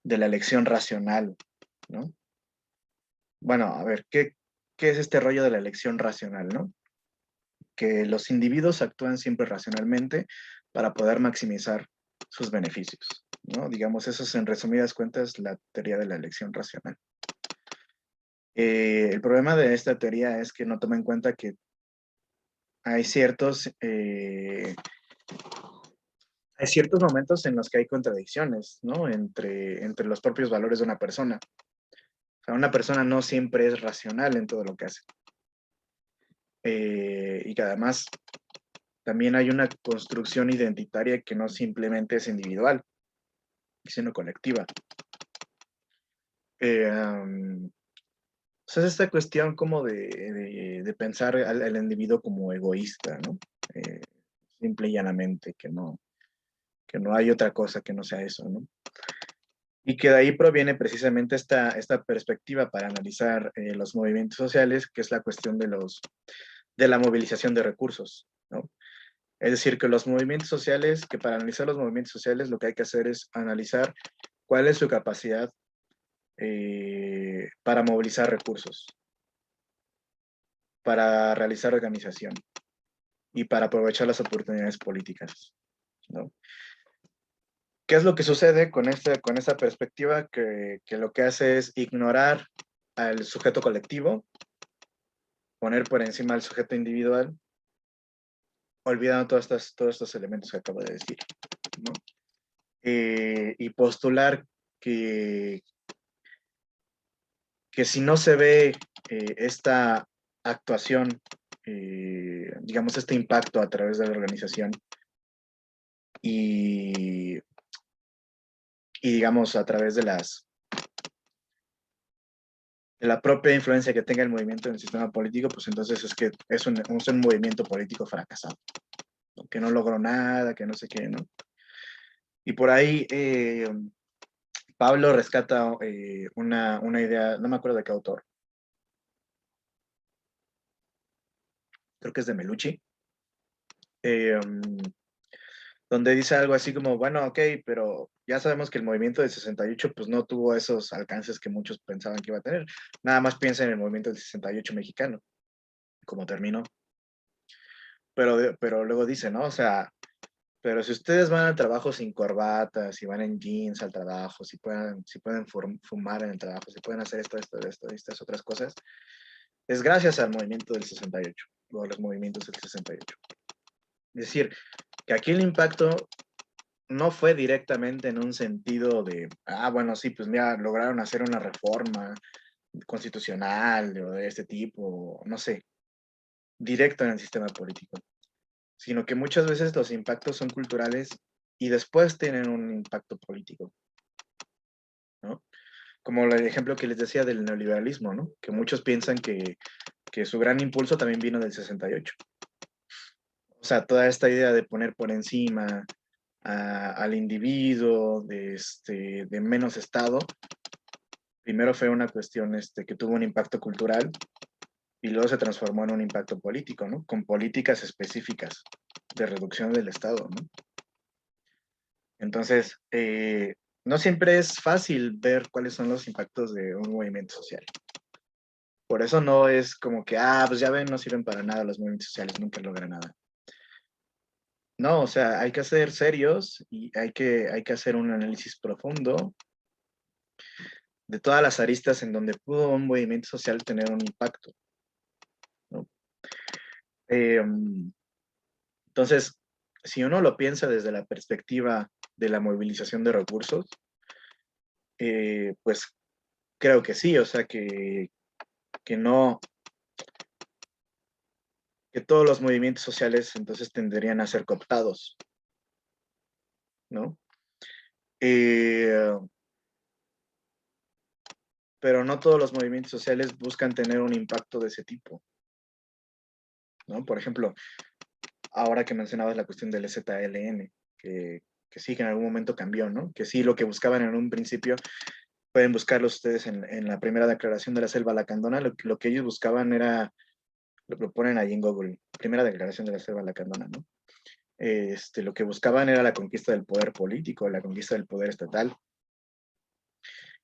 la elección racional, ¿no? Bueno, a ver, ¿qué es este rollo de la elección racional, no? Que los individuos actúan siempre racionalmente para poder maximizar sus beneficios, ¿no? Digamos, eso es en resumidas cuentas la teoría de la elección racional. El problema de esta teoría es que no toma en cuenta que hay ciertos momentos en los que hay contradicciones, ¿no? Entre los propios valores de una persona. O sea, una persona no siempre es racional en todo lo que hace. Y que además también hay una construcción identitaria que no simplemente es individual, sino colectiva. Entonces, esta cuestión como de pensar al individuo como egoísta, ¿no? Simple y llanamente, que no hay otra cosa que no sea eso, ¿no? Y que de ahí proviene precisamente esta perspectiva para analizar los movimientos sociales, que es la cuestión de la movilización de recursos, ¿no? Es decir, que los movimientos sociales, que para analizar los movimientos sociales lo que hay que hacer es analizar cuál es su capacidad para movilizar recursos, para realizar organización y para aprovechar las oportunidades políticas, ¿no? ¿Qué es lo que sucede con esta perspectiva? Que lo que hace es ignorar al sujeto colectivo, poner por encima al sujeto individual, olvidando todos estos elementos que acabo de decir, ¿no? Y postular que si no se ve esta actuación, digamos, este impacto a través de la organización y digamos, a través de la propia influencia que tenga el movimiento en el sistema político, pues entonces es que es un movimiento político fracasado, ¿no? Que no logró nada, que no sé qué, ¿no? Y por ahí Pablo rescata una idea, no me acuerdo de qué autor, creo que es de Melucci, donde dice algo así como, bueno, ok, pero ya sabemos que el movimiento del 68 pues no tuvo esos alcances que muchos pensaban que iba a tener. Nada más piensa en el movimiento del 68 mexicano, como terminó. Pero luego dice, ¿no? O sea, pero si ustedes van al trabajo sin corbata, si van en jeans al trabajo, si pueden fumar en el trabajo, si pueden hacer estas otras cosas, es gracias al movimiento del 68, o a los movimientos del 68. Es decir, que aquí el impacto no fue directamente en un sentido de, bueno, sí, pues mira, lograron hacer una reforma constitucional o de este tipo, no sé, directo en el sistema político, sino que muchas veces los impactos son culturales y después tienen un impacto político, ¿no? Como el ejemplo que les decía del neoliberalismo, ¿no? Que muchos piensan que su gran impulso también vino del 68. O sea, toda esta idea de poner por encima al individuo, de menos Estado, primero fue una cuestión que tuvo un impacto cultural y luego se transformó en un impacto político, ¿no? Con políticas específicas de reducción del Estado, ¿no? Entonces, no siempre es fácil ver cuáles son los impactos de un movimiento social. Por eso no es como que, pues ya ven, no sirven para nada los movimientos sociales, nunca logran nada. No, o sea, hay que ser serios y hay que hacer un análisis profundo de todas las aristas en donde pudo un movimiento social tener un impacto, ¿no? Entonces, si uno lo piensa desde la perspectiva de la movilización de recursos, pues creo que sí, o sea, que no, que todos los movimientos sociales entonces tenderían a ser cooptados, ¿no? Pero no todos los movimientos sociales buscan tener un impacto de ese tipo, ¿no? Por ejemplo, ahora que mencionabas la cuestión del ZLN, que sí, que en algún momento cambió, ¿no? Que sí, lo que buscaban en un principio, pueden buscarlo ustedes en la primera declaración de la Selva Lacandona, lo que ellos buscaban era, lo ponen ahí en Google, primera declaración de la Selva Lacandona, ¿no? Lo que buscaban era la conquista del poder político, la conquista del poder estatal.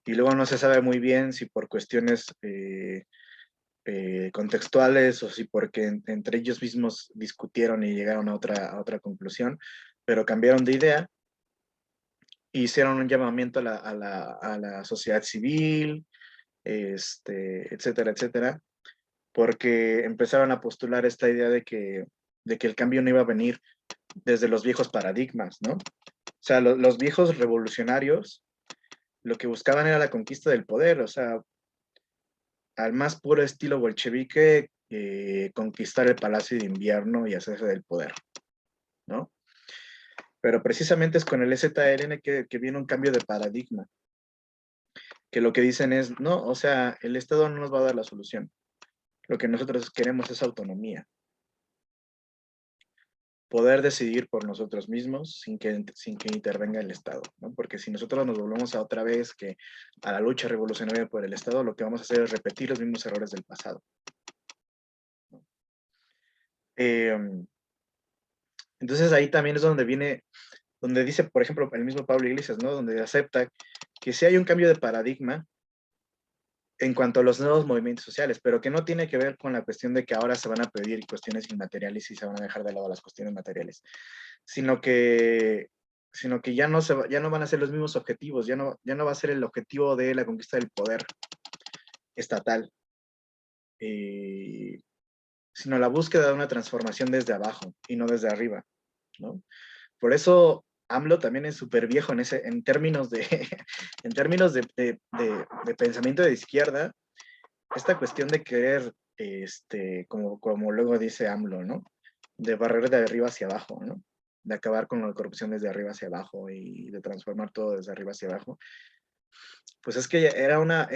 Y luego no se sabe muy bien si por cuestiones contextuales o si porque entre ellos mismos discutieron y llegaron a otra conclusión, pero cambiaron de idea, hicieron un llamamiento a la sociedad civil, etcétera, etcétera, porque empezaron a postular esta idea de que el cambio no iba a venir desde los viejos paradigmas, ¿no? O sea, los viejos revolucionarios lo que buscaban era la conquista del poder, o sea, al más puro estilo bolchevique, conquistar el Palacio de Invierno y hacerse del poder, ¿no? Pero precisamente es con el ZLN que viene un cambio de paradigma, que lo que dicen es, no, o sea, el Estado no nos va a dar la solución, lo que nosotros queremos es autonomía, poder decidir por nosotros mismos sin que intervenga el Estado, ¿no? Porque si nosotros nos volvemos a otra vez a la lucha revolucionaria por el Estado, lo que vamos a hacer es repetir los mismos errores del pasado. Entonces ahí también es donde dice, por ejemplo, el mismo Pablo Iglesias, ¿no? Donde acepta que sí hay un cambio de paradigma en cuanto a los nuevos movimientos sociales, pero que no tiene que ver con la cuestión de que ahora se van a pedir cuestiones inmateriales y se van a dejar de lado las cuestiones materiales, sino que ya no van a ser los mismos objetivos, ya no va a ser el objetivo de la conquista del poder estatal, sino la búsqueda de una transformación desde abajo y no desde arriba, ¿no? Por eso AMLO también es súper viejo en términos de, en términos de pensamiento de izquierda, esta cuestión de querer, como luego dice AMLO, ¿no? De barrer de arriba hacia abajo, ¿no? De acabar con la corrupción desde arriba hacia abajo y de transformar todo desde arriba hacia abajo. Pues es que era una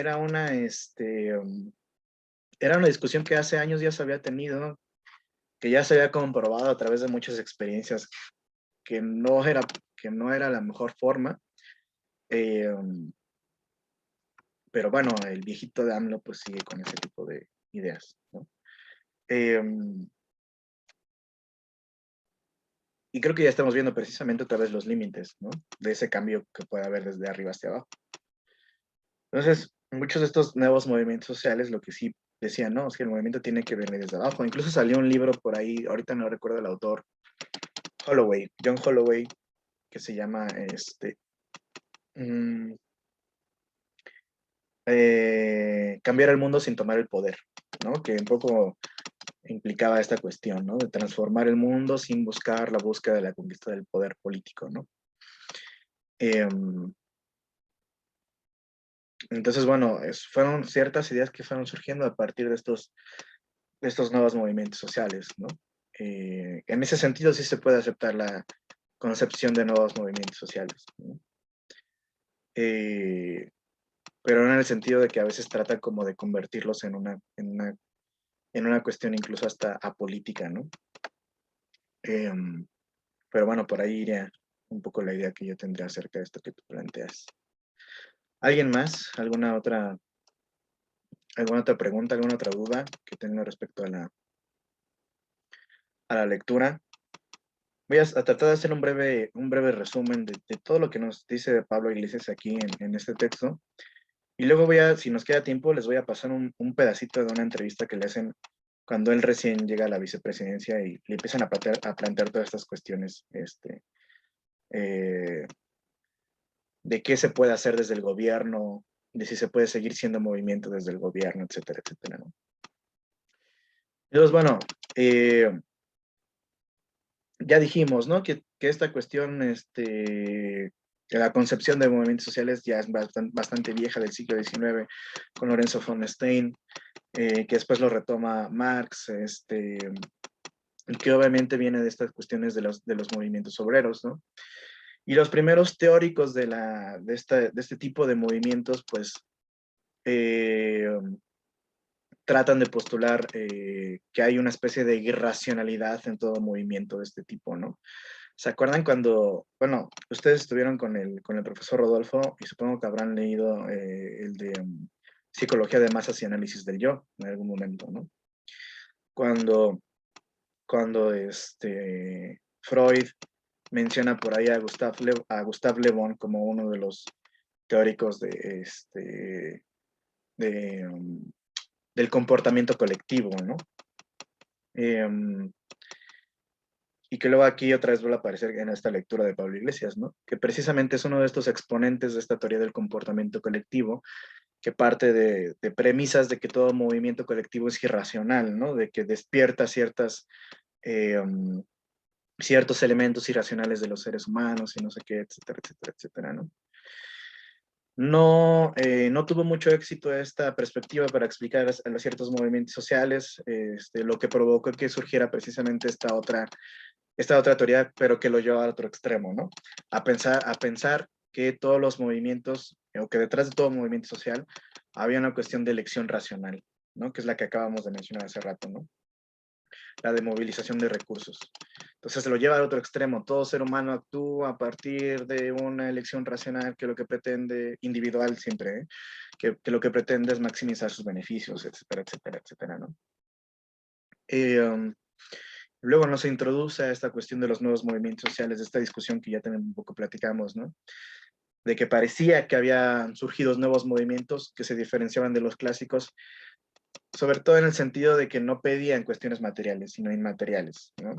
discusión que hace años ya se había tenido, ¿no? Que ya se había comprobado a través de muchas experiencias que no era la mejor forma. Pero bueno, el viejito de AMLO pues sigue con ese tipo de ideas, ¿no? Y creo que ya estamos viendo precisamente otra vez los límites, ¿no? De ese cambio que puede haber desde arriba hacia abajo. Entonces, muchos de estos nuevos movimientos sociales lo que sí decían, no, es que el movimiento tiene que venir desde abajo. Incluso salió un libro por ahí, ahorita no recuerdo el autor, John Holloway, que se llama Cambiar el mundo sin tomar el poder, ¿no? Que un poco implicaba esta cuestión, ¿no? De transformar el mundo sin buscar la búsqueda de la conquista del poder político, ¿no? Entonces, bueno, fueron ciertas ideas que fueron surgiendo a partir de estos nuevos movimientos sociales, ¿no? En ese sentido sí se puede aceptar la concepción de nuevos movimientos sociales, ¿no? Pero no en el sentido de que a veces trata como de convertirlos en una cuestión incluso hasta apolítica, ¿no? Pero bueno, por ahí iría un poco la idea que yo tendría acerca de esto que tú planteas. ¿Alguien más? ¿Alguna otra pregunta, alguna otra duda que tenga respecto a la lectura? Voy a tratar de hacer un breve resumen de todo lo que nos dice Pablo Iglesias aquí en este texto. Y luego si nos queda tiempo, les voy a pasar un pedacito de una entrevista que le hacen cuando él recién llega a la vicepresidencia y le empiezan a plantear todas estas cuestiones de qué se puede hacer desde el gobierno, de si se puede seguir siendo movimiento desde el gobierno, etcétera, etcétera, ¿no? Entonces, bueno, ya dijimos, ¿no? Que esta cuestión, que la concepción de movimientos sociales ya es bastante vieja, del siglo XIX, con Lorenzo von Stein, que después lo retoma Marx, y que obviamente viene de estas cuestiones de los movimientos obreros, ¿no? Y los primeros teóricos de este tipo de movimientos, pues, tratan de postular que hay una especie de irracionalidad en todo movimiento de este tipo, ¿no? ¿Se acuerdan cuando, bueno, ustedes estuvieron con el profesor Rodolfo y supongo que habrán leído el de Psicología de Masas y Análisis del Yo en algún momento, ¿no? Cuando Freud menciona por ahí a Gustave Le Bon como uno de los teóricos del comportamiento colectivo, ¿no? Y que luego aquí otra vez vuelve a aparecer en esta lectura de Pablo Iglesias, ¿no? Que precisamente es uno de estos exponentes de esta teoría del comportamiento colectivo, que parte de premisas de que todo movimiento colectivo es irracional, ¿no? De que despierta ciertos elementos irracionales de los seres humanos y no sé qué, etcétera, etcétera, etcétera, ¿no? No tuvo mucho éxito esta perspectiva para explicar a los ciertos movimientos sociales, lo que provocó que surgiera precisamente esta otra teoría, pero que lo lleva al otro extremo, ¿no? A pensar que todos los movimientos, o que detrás de todo movimiento social, había una cuestión de elección racional, ¿no? Que es la que acabamos de mencionar hace rato, ¿no? La de movilización de recursos. Entonces se lo lleva al otro extremo. Todo ser humano actúa a partir de una elección racional que lo que pretende, individual siempre, que lo que pretende es maximizar sus beneficios, etcétera, etcétera, etcétera, ¿no? Luego nos introduce a esta cuestión de los nuevos movimientos sociales, de esta discusión que ya también un poco platicamos, ¿no? de que parecía que habían surgido nuevos movimientos que se diferenciaban de los clásicos, sobre todo en el sentido de que no pedían cuestiones materiales, sino inmateriales, ¿no?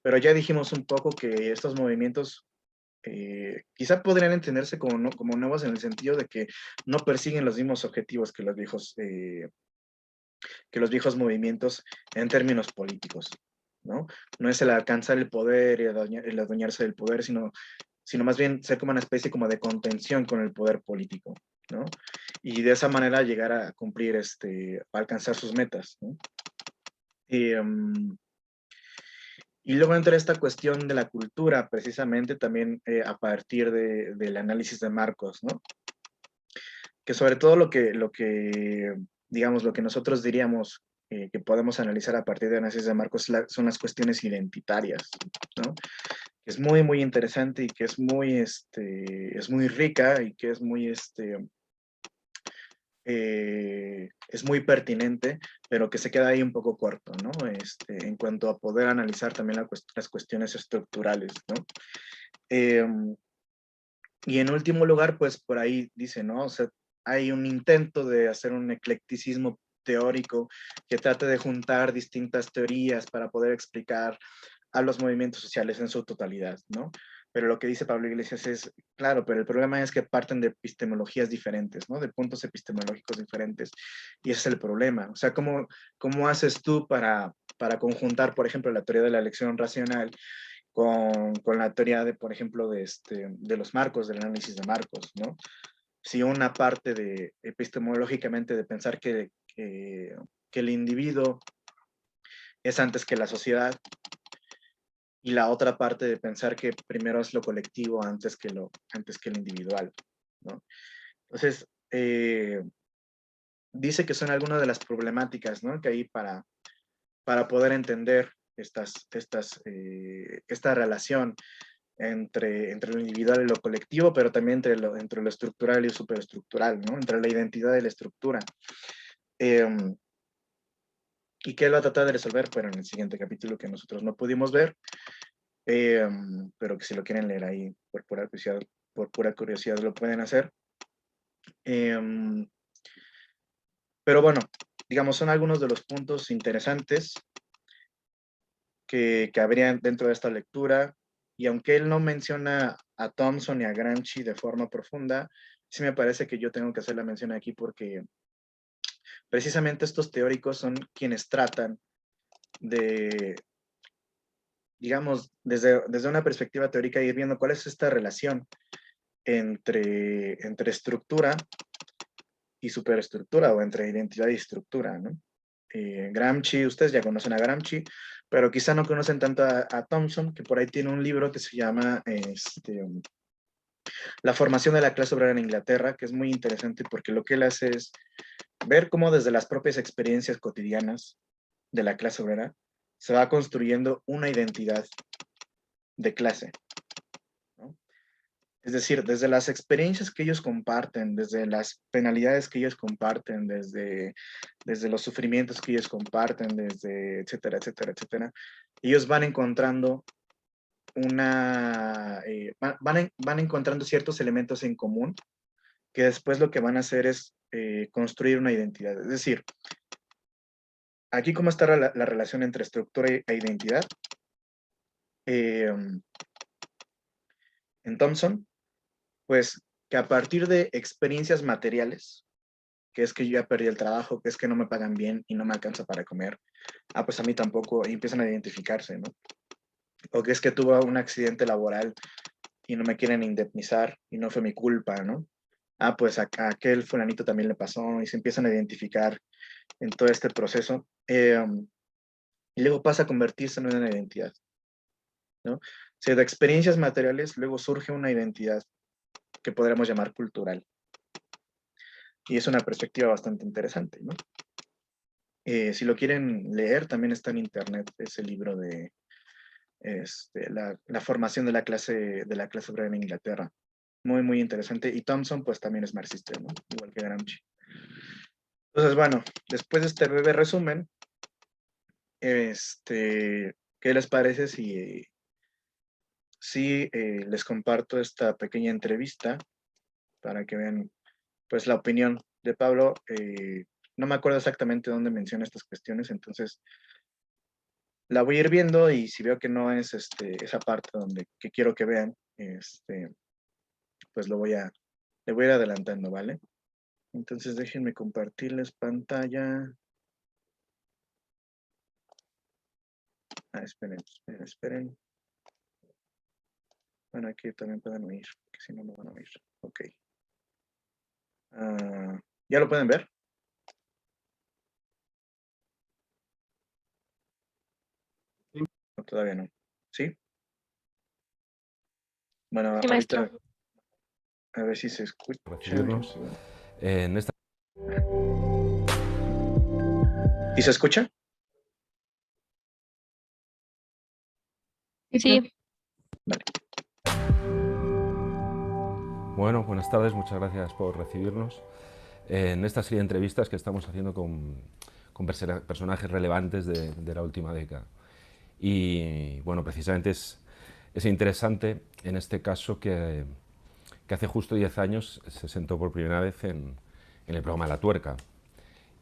Pero ya dijimos un poco que estos movimientos quizá podrían entenderse como, como nuevos en el sentido de que no persiguen los mismos objetivos que los viejos movimientos en términos políticos, ¿no? No es el alcanzar el poder y el adueñarse del poder, sino más bien ser como una especie como de contención con el poder político, ¿no? Y de esa manera llegar a cumplir, a alcanzar sus metas, ¿no? Y luego entra esta cuestión de la cultura, precisamente también a partir del análisis de Marcos, ¿no? Que sobre todo digamos, lo que nosotros diríamos que podemos analizar a partir del análisis de Marcos son las cuestiones identitarias, ¿no? Es muy, muy interesante y que es muy rica y que es muy pertinente, pero que se queda ahí un poco corto, ¿no? En cuanto a poder analizar también las cuestiones estructurales, ¿no? Y en último lugar, pues por ahí dice, ¿no? O sea, hay un intento de hacer un eclecticismo teórico que trate de juntar distintas teorías para poder explicar a los movimientos sociales en su totalidad, ¿no? Pero lo que dice Pablo Iglesias es, claro, pero el problema es que parten de epistemologías diferentes, ¿no? De puntos epistemológicos diferentes. Y ese es el problema. O sea, ¿cómo haces tú para conjuntar, por ejemplo, la teoría de la elección racional con la teoría de, por ejemplo, de los marcos, del análisis de marcos, ¿no? Si una parte epistemológicamente de pensar que el individuo es antes que la sociedad, y la otra parte de pensar que primero es lo colectivo antes que lo individual, ¿no? Entonces, dice que son algunas de las problemáticas, ¿no? Que hay para poder entender esta relación entre lo individual y lo colectivo, pero también entre lo estructural y lo superestructural, ¿no? Entre la identidad y la estructura. ¿Y qué él va a tratar de resolver? Pero en el siguiente capítulo que nosotros no pudimos ver, pero que si lo quieren leer ahí por pura curiosidad lo pueden hacer. Pero bueno, digamos, son algunos de los puntos interesantes que habrían dentro de esta lectura, y aunque él no menciona a Thompson y a Gramsci de forma profunda, sí me parece que yo tengo que hacer la mención aquí porque precisamente estos teóricos son quienes tratan de, digamos, desde una perspectiva teórica, ir viendo cuál es esta relación entre estructura y superestructura, o entre identidad y estructura, ¿no? Gramsci, ustedes ya conocen a Gramsci, pero quizá no conocen tanto a Thompson, que por ahí tiene un libro que se llama La formación de la clase obrera en Inglaterra, que es muy interesante porque lo que él hace es ver cómo desde las propias experiencias cotidianas de la clase obrera se va construyendo una identidad de clase, ¿no? Es decir, desde las experiencias que ellos comparten, desde las penalidades que ellos comparten, desde los sufrimientos que ellos comparten, desde etcétera, etcétera, etcétera, ellos van encontrando van encontrando ciertos elementos en común que después lo que van a hacer es construir una identidad. Es decir, aquí cómo está la relación entre estructura e identidad. En Thompson, pues que a partir de experiencias materiales, que es que yo ya perdí el trabajo, que es que no me pagan bien y no me alcanza para comer, pues a mí tampoco, y empiezan a identificarse, ¿no? O que es que tuve un accidente laboral y no me quieren indemnizar y no fue mi culpa, ¿no? Pues a aquel fulanito también le pasó, y se empiezan a identificar en todo este proceso. Y luego pasa a convertirse en una identidad, ¿no? O sea, de experiencias materiales luego surge una identidad que podríamos llamar cultural. Y es una perspectiva bastante interesante, ¿no? Si lo quieren leer, también está en internet ese libro de la formación de la clase obrera en Inglaterra. Muy, muy interesante. Y Thompson, pues también es marxista, ¿no? Igual que Gramsci. Entonces, bueno, después de este breve resumen, ¿qué les parece si les comparto esta pequeña entrevista para que vean pues la opinión de Pablo. No me acuerdo exactamente dónde menciona estas cuestiones, entonces la voy a ir viendo y si veo que no es esa parte donde que quiero que vean, pues le voy a ir adelantando, ¿vale? Entonces déjenme compartirles pantalla. Esperen, esperen, esperen. Bueno, aquí también pueden oír, que si no, no van a oír. Ok. ¿Ya lo pueden ver? No, todavía no. ¿Sí? Bueno, Sí, ahorita maestro. a ver si se escucha. Recibirnos en esta. ¿Y se escucha? Sí, Bueno, buenas tardes, muchas gracias por recibirnos en esta serie de entrevistas que estamos haciendo con personajes relevantes de la última década. Y bueno, precisamente es interesante en este caso que hace justo 10 años se sentó por primera vez en el programa La Tuerca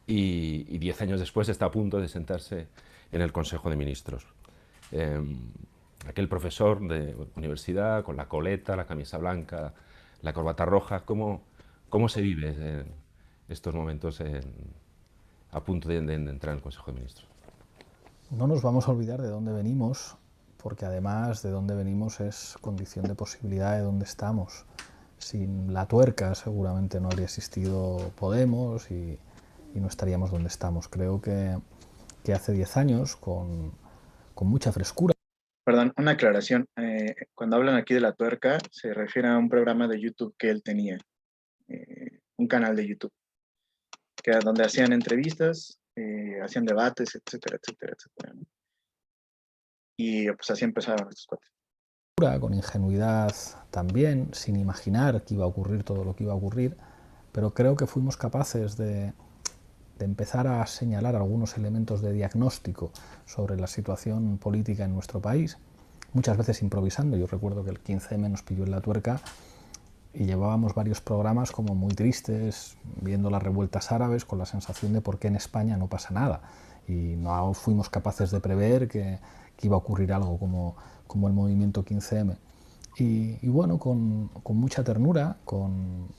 y 10 años después está a punto de sentarse en el Consejo de Ministros. Aquel profesor de universidad con la coleta, la camisa blanca, la corbata roja, ¿cómo se vive en estos momentos a punto de entrar en el Consejo de Ministros? No nos vamos a olvidar de dónde venimos, porque además de dónde venimos es condición de posibilidad de dónde estamos. Sin La Tuerca seguramente no habría existido Podemos y no estaríamos donde estamos. Creo que hace 10 años, con mucha frescura. Perdón, una aclaración. Cuando hablan aquí de La Tuerca, se refiere a un programa de YouTube que él tenía, un canal de YouTube, que era donde hacían entrevistas, hacían debates, etcétera, etcétera, etcétera, ¿no? Y pues así empezaron estos cuates. Con ingenuidad también, sin imaginar que iba a ocurrir todo lo que iba a ocurrir, pero creo que fuimos capaces de empezar a señalar algunos elementos de diagnóstico sobre la situación política en nuestro país, muchas veces improvisando. Yo recuerdo que el 15M nos pilló en La Tuerca y llevábamos varios programas como muy tristes, viendo las revueltas árabes con la sensación de por qué en España no pasa nada. Y no fuimos capaces de prever que iba a ocurrir algo como el movimiento 15M. Y bueno, con mucha ternura, con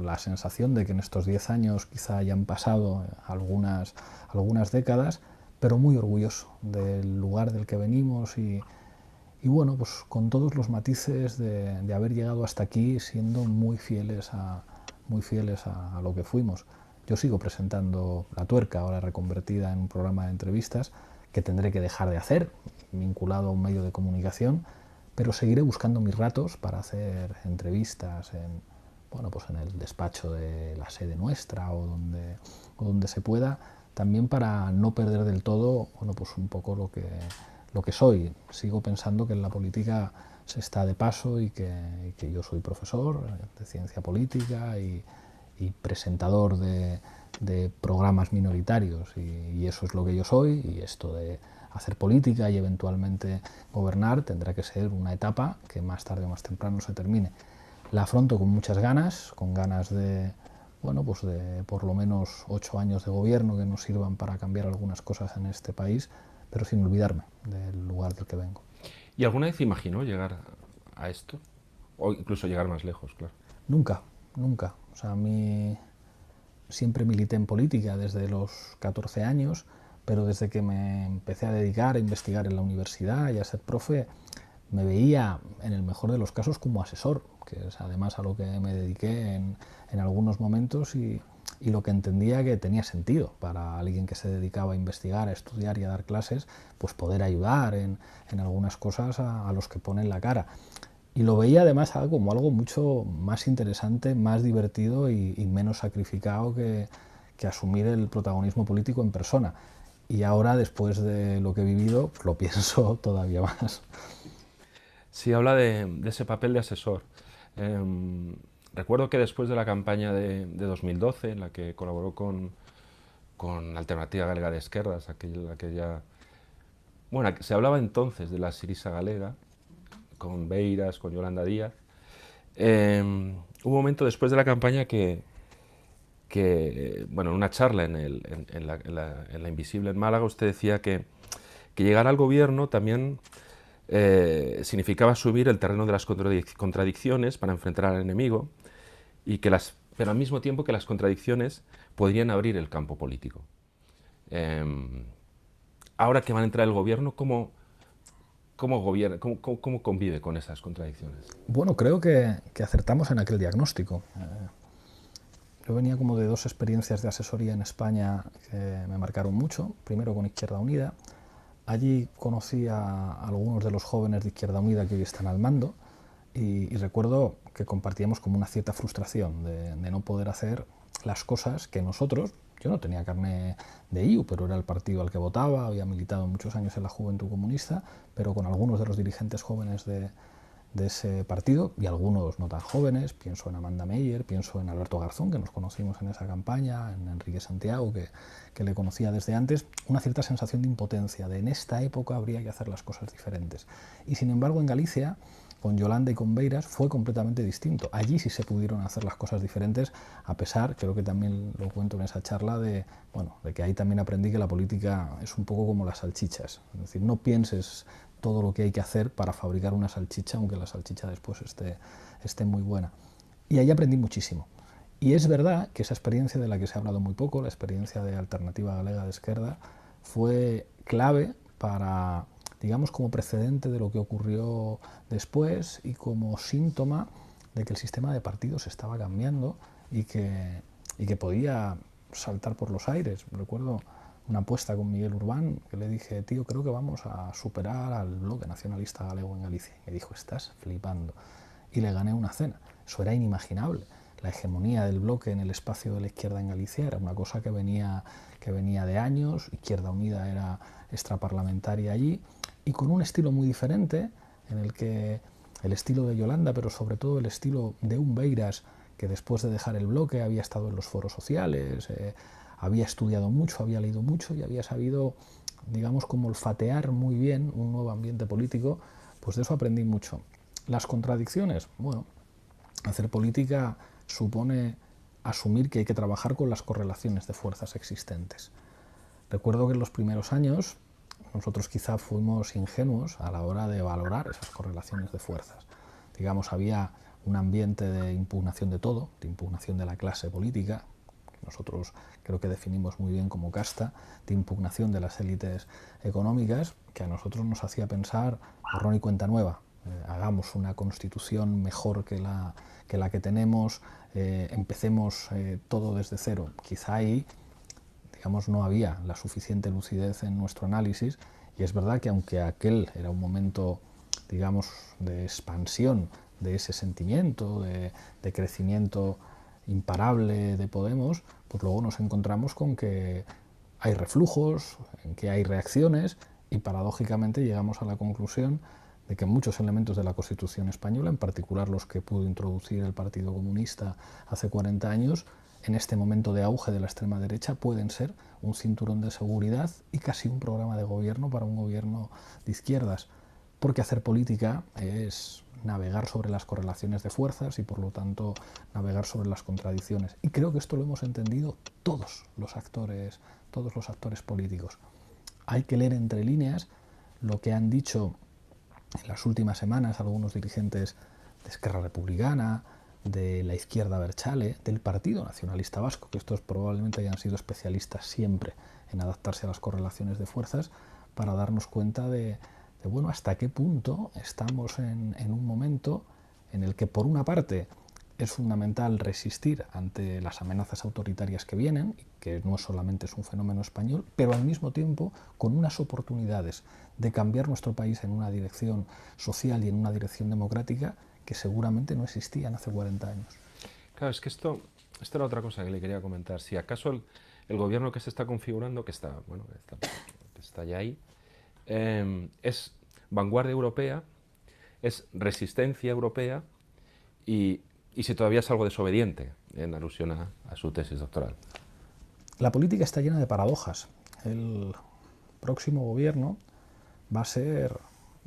la sensación de que en estos 10 años quizá hayan pasado algunas décadas, pero muy orgulloso del lugar del que venimos y bueno, pues con todos los matices de haber llegado hasta aquí siendo muy fieles a lo que fuimos. Yo sigo presentando La Tuerca, ahora reconvertida en un programa de entrevistas que tendré que dejar de hacer, vinculado a un medio de comunicación, pero seguiré buscando mis ratos para hacer entrevistas pues en el despacho de la sede nuestra o donde se pueda, también para no perder del todo pues un poco lo que soy. Sigo pensando que en la política se está de paso y que yo soy profesor de ciencia política y presentador de programas minoritarios y eso es lo que yo soy, y esto de hacer política y eventualmente gobernar tendrá que ser una etapa que más tarde o más temprano se termine. La afronto con muchas ganas, con ganas de por lo menos 8 años de gobierno que nos sirvan para cambiar algunas cosas en este país, pero sin olvidarme del lugar del que vengo. ¿Y alguna vez imaginó llegar a esto? O incluso llegar más lejos, claro. Nunca, nunca. O sea, a mí siempre milité en política desde los 14 años, pero desde que me empecé a dedicar a investigar en la universidad y a ser profe, me veía, en el mejor de los casos, como asesor, que es además a lo que me dediqué en algunos momentos y lo que entendía que tenía sentido para alguien que se dedicaba a investigar, a estudiar y a dar clases, pues poder ayudar en algunas cosas a los que ponen la cara. Y lo veía además como algo mucho más interesante, más divertido y menos sacrificado que asumir el protagonismo político en persona. Y ahora, después de lo que he vivido, pues lo pienso todavía más. Sí, habla de ese papel de asesor. Recuerdo que después de la campaña de 2012, en la que colaboró con Alternativa Galega de Esquerdas, bueno, se hablaba entonces de la Sirisa Galega, con Beiras, con Yolanda Díaz, hubo un momento después de la campaña bueno, en una charla en la Invisible en Málaga, usted decía que llegar al gobierno también significaba subir el terreno de las contradicciones para enfrentar al enemigo, pero al mismo tiempo que las contradicciones podrían abrir el campo político. Ahora que van a entrar el gobierno, ¿cómo convive con esas contradicciones? Bueno, creo que acertamos en aquel diagnóstico. Yo venía como de 2 experiencias de asesoría en España que me marcaron mucho. Primero con Izquierda Unida. Allí conocí a algunos de los jóvenes de Izquierda Unida que hoy están al mando y recuerdo que compartíamos como una cierta frustración de no poder hacer las cosas que nosotros, yo no tenía carne de IU, pero era el partido al que votaba, había militado muchos años en la Juventud Comunista, pero con algunos de los dirigentes jóvenes de ese partido y algunos no tan jóvenes, pienso en Amanda Meyer, pienso en Alberto Garzón, que nos conocimos en esa campaña, en Enrique Santiago, que le conocía desde antes, una cierta sensación de impotencia, de en esta época habría que hacer las cosas diferentes. Y sin embargo en Galicia, con Yolanda y con Beiras, fue completamente distinto. Allí sí se pudieron hacer las cosas diferentes, a pesar, creo que también lo cuento en esa charla, de que ahí también aprendí que la política es un poco como las salchichas. Es decir, no pienses todo lo que hay que hacer para fabricar una salchicha, aunque la salchicha después esté muy buena. Y ahí aprendí muchísimo. Y es verdad que esa experiencia de la que se ha hablado muy poco, la experiencia de Alternativa Galega de Esquerda, fue clave para, digamos, como precedente de lo que ocurrió después y como síntoma de que el sistema de partidos estaba cambiando y que podía saltar por los aires. Recuerdo una apuesta con Miguel Urbán, que le dije, tío, creo que vamos a superar al bloque nacionalista galego en Galicia. Y me dijo, estás flipando. Y le gané una cena. Eso era inimaginable. La hegemonía del bloque en el espacio de la izquierda en Galicia era una cosa que venía de años. Izquierda Unida era extraparlamentaria allí, y con un estilo muy diferente, en el que el estilo de Yolanda, pero sobre todo el estilo de un Beiras, que después de dejar el bloque había estado en los foros sociales, había estudiado mucho, había leído mucho y había sabido, digamos, como olfatear muy bien un nuevo ambiente político. Pues de eso aprendí mucho. Las contradicciones, bueno, hacer política supone asumir que hay que trabajar con las correlaciones de fuerzas existentes. Recuerdo que en los primeros años nosotros quizá fuimos ingenuos a la hora de valorar esas correlaciones de fuerzas. Digamos, había un ambiente de impugnación de todo, de impugnación de la clase política, que nosotros creo que definimos muy bien como casta, de impugnación de las élites económicas, que a nosotros nos hacía pensar, borrón y cuenta nueva, hagamos una constitución mejor que la que tenemos, empecemos todo desde cero. Quizá ahí, digamos, no había la suficiente lucidez en nuestro análisis, y es verdad que aunque aquel era un momento, digamos, de expansión de ese sentimiento, de crecimiento imparable de Podemos, pues luego nos encontramos con que hay reflujos, en que hay reacciones, y paradójicamente llegamos a la conclusión de que muchos elementos de la Constitución española, en particular los que pudo introducir el Partido Comunista hace 40 años, en este momento de auge de la extrema derecha, pueden ser un cinturón de seguridad y casi un programa de gobierno para un gobierno de izquierdas. Porque hacer política es navegar sobre las correlaciones de fuerzas y, por lo tanto, navegar sobre las contradicciones. Y creo que esto lo hemos entendido todos los actores políticos. Hay que leer entre líneas lo que han dicho en las últimas semanas algunos dirigentes de Esquerra Republicana, de la izquierda abertzale, del Partido Nacionalista Vasco, que estos probablemente hayan sido especialistas siempre en adaptarse a las correlaciones de fuerzas, para darnos cuenta de bueno, hasta qué punto estamos en un momento en el que, por una parte, es fundamental resistir ante las amenazas autoritarias que vienen, que no solamente es un fenómeno español, pero al mismo tiempo con unas oportunidades de cambiar nuestro país en una dirección social y en una dirección democrática que seguramente no existían hace 40 años. Claro, es que esto era otra cosa que le quería comentar. Si acaso el gobierno que se está configurando, que está ya ahí, es vanguardia europea, es resistencia europea, y si todavía es algo desobediente, en alusión a su tesis doctoral. La política está llena de paradojas. El próximo gobierno va a ser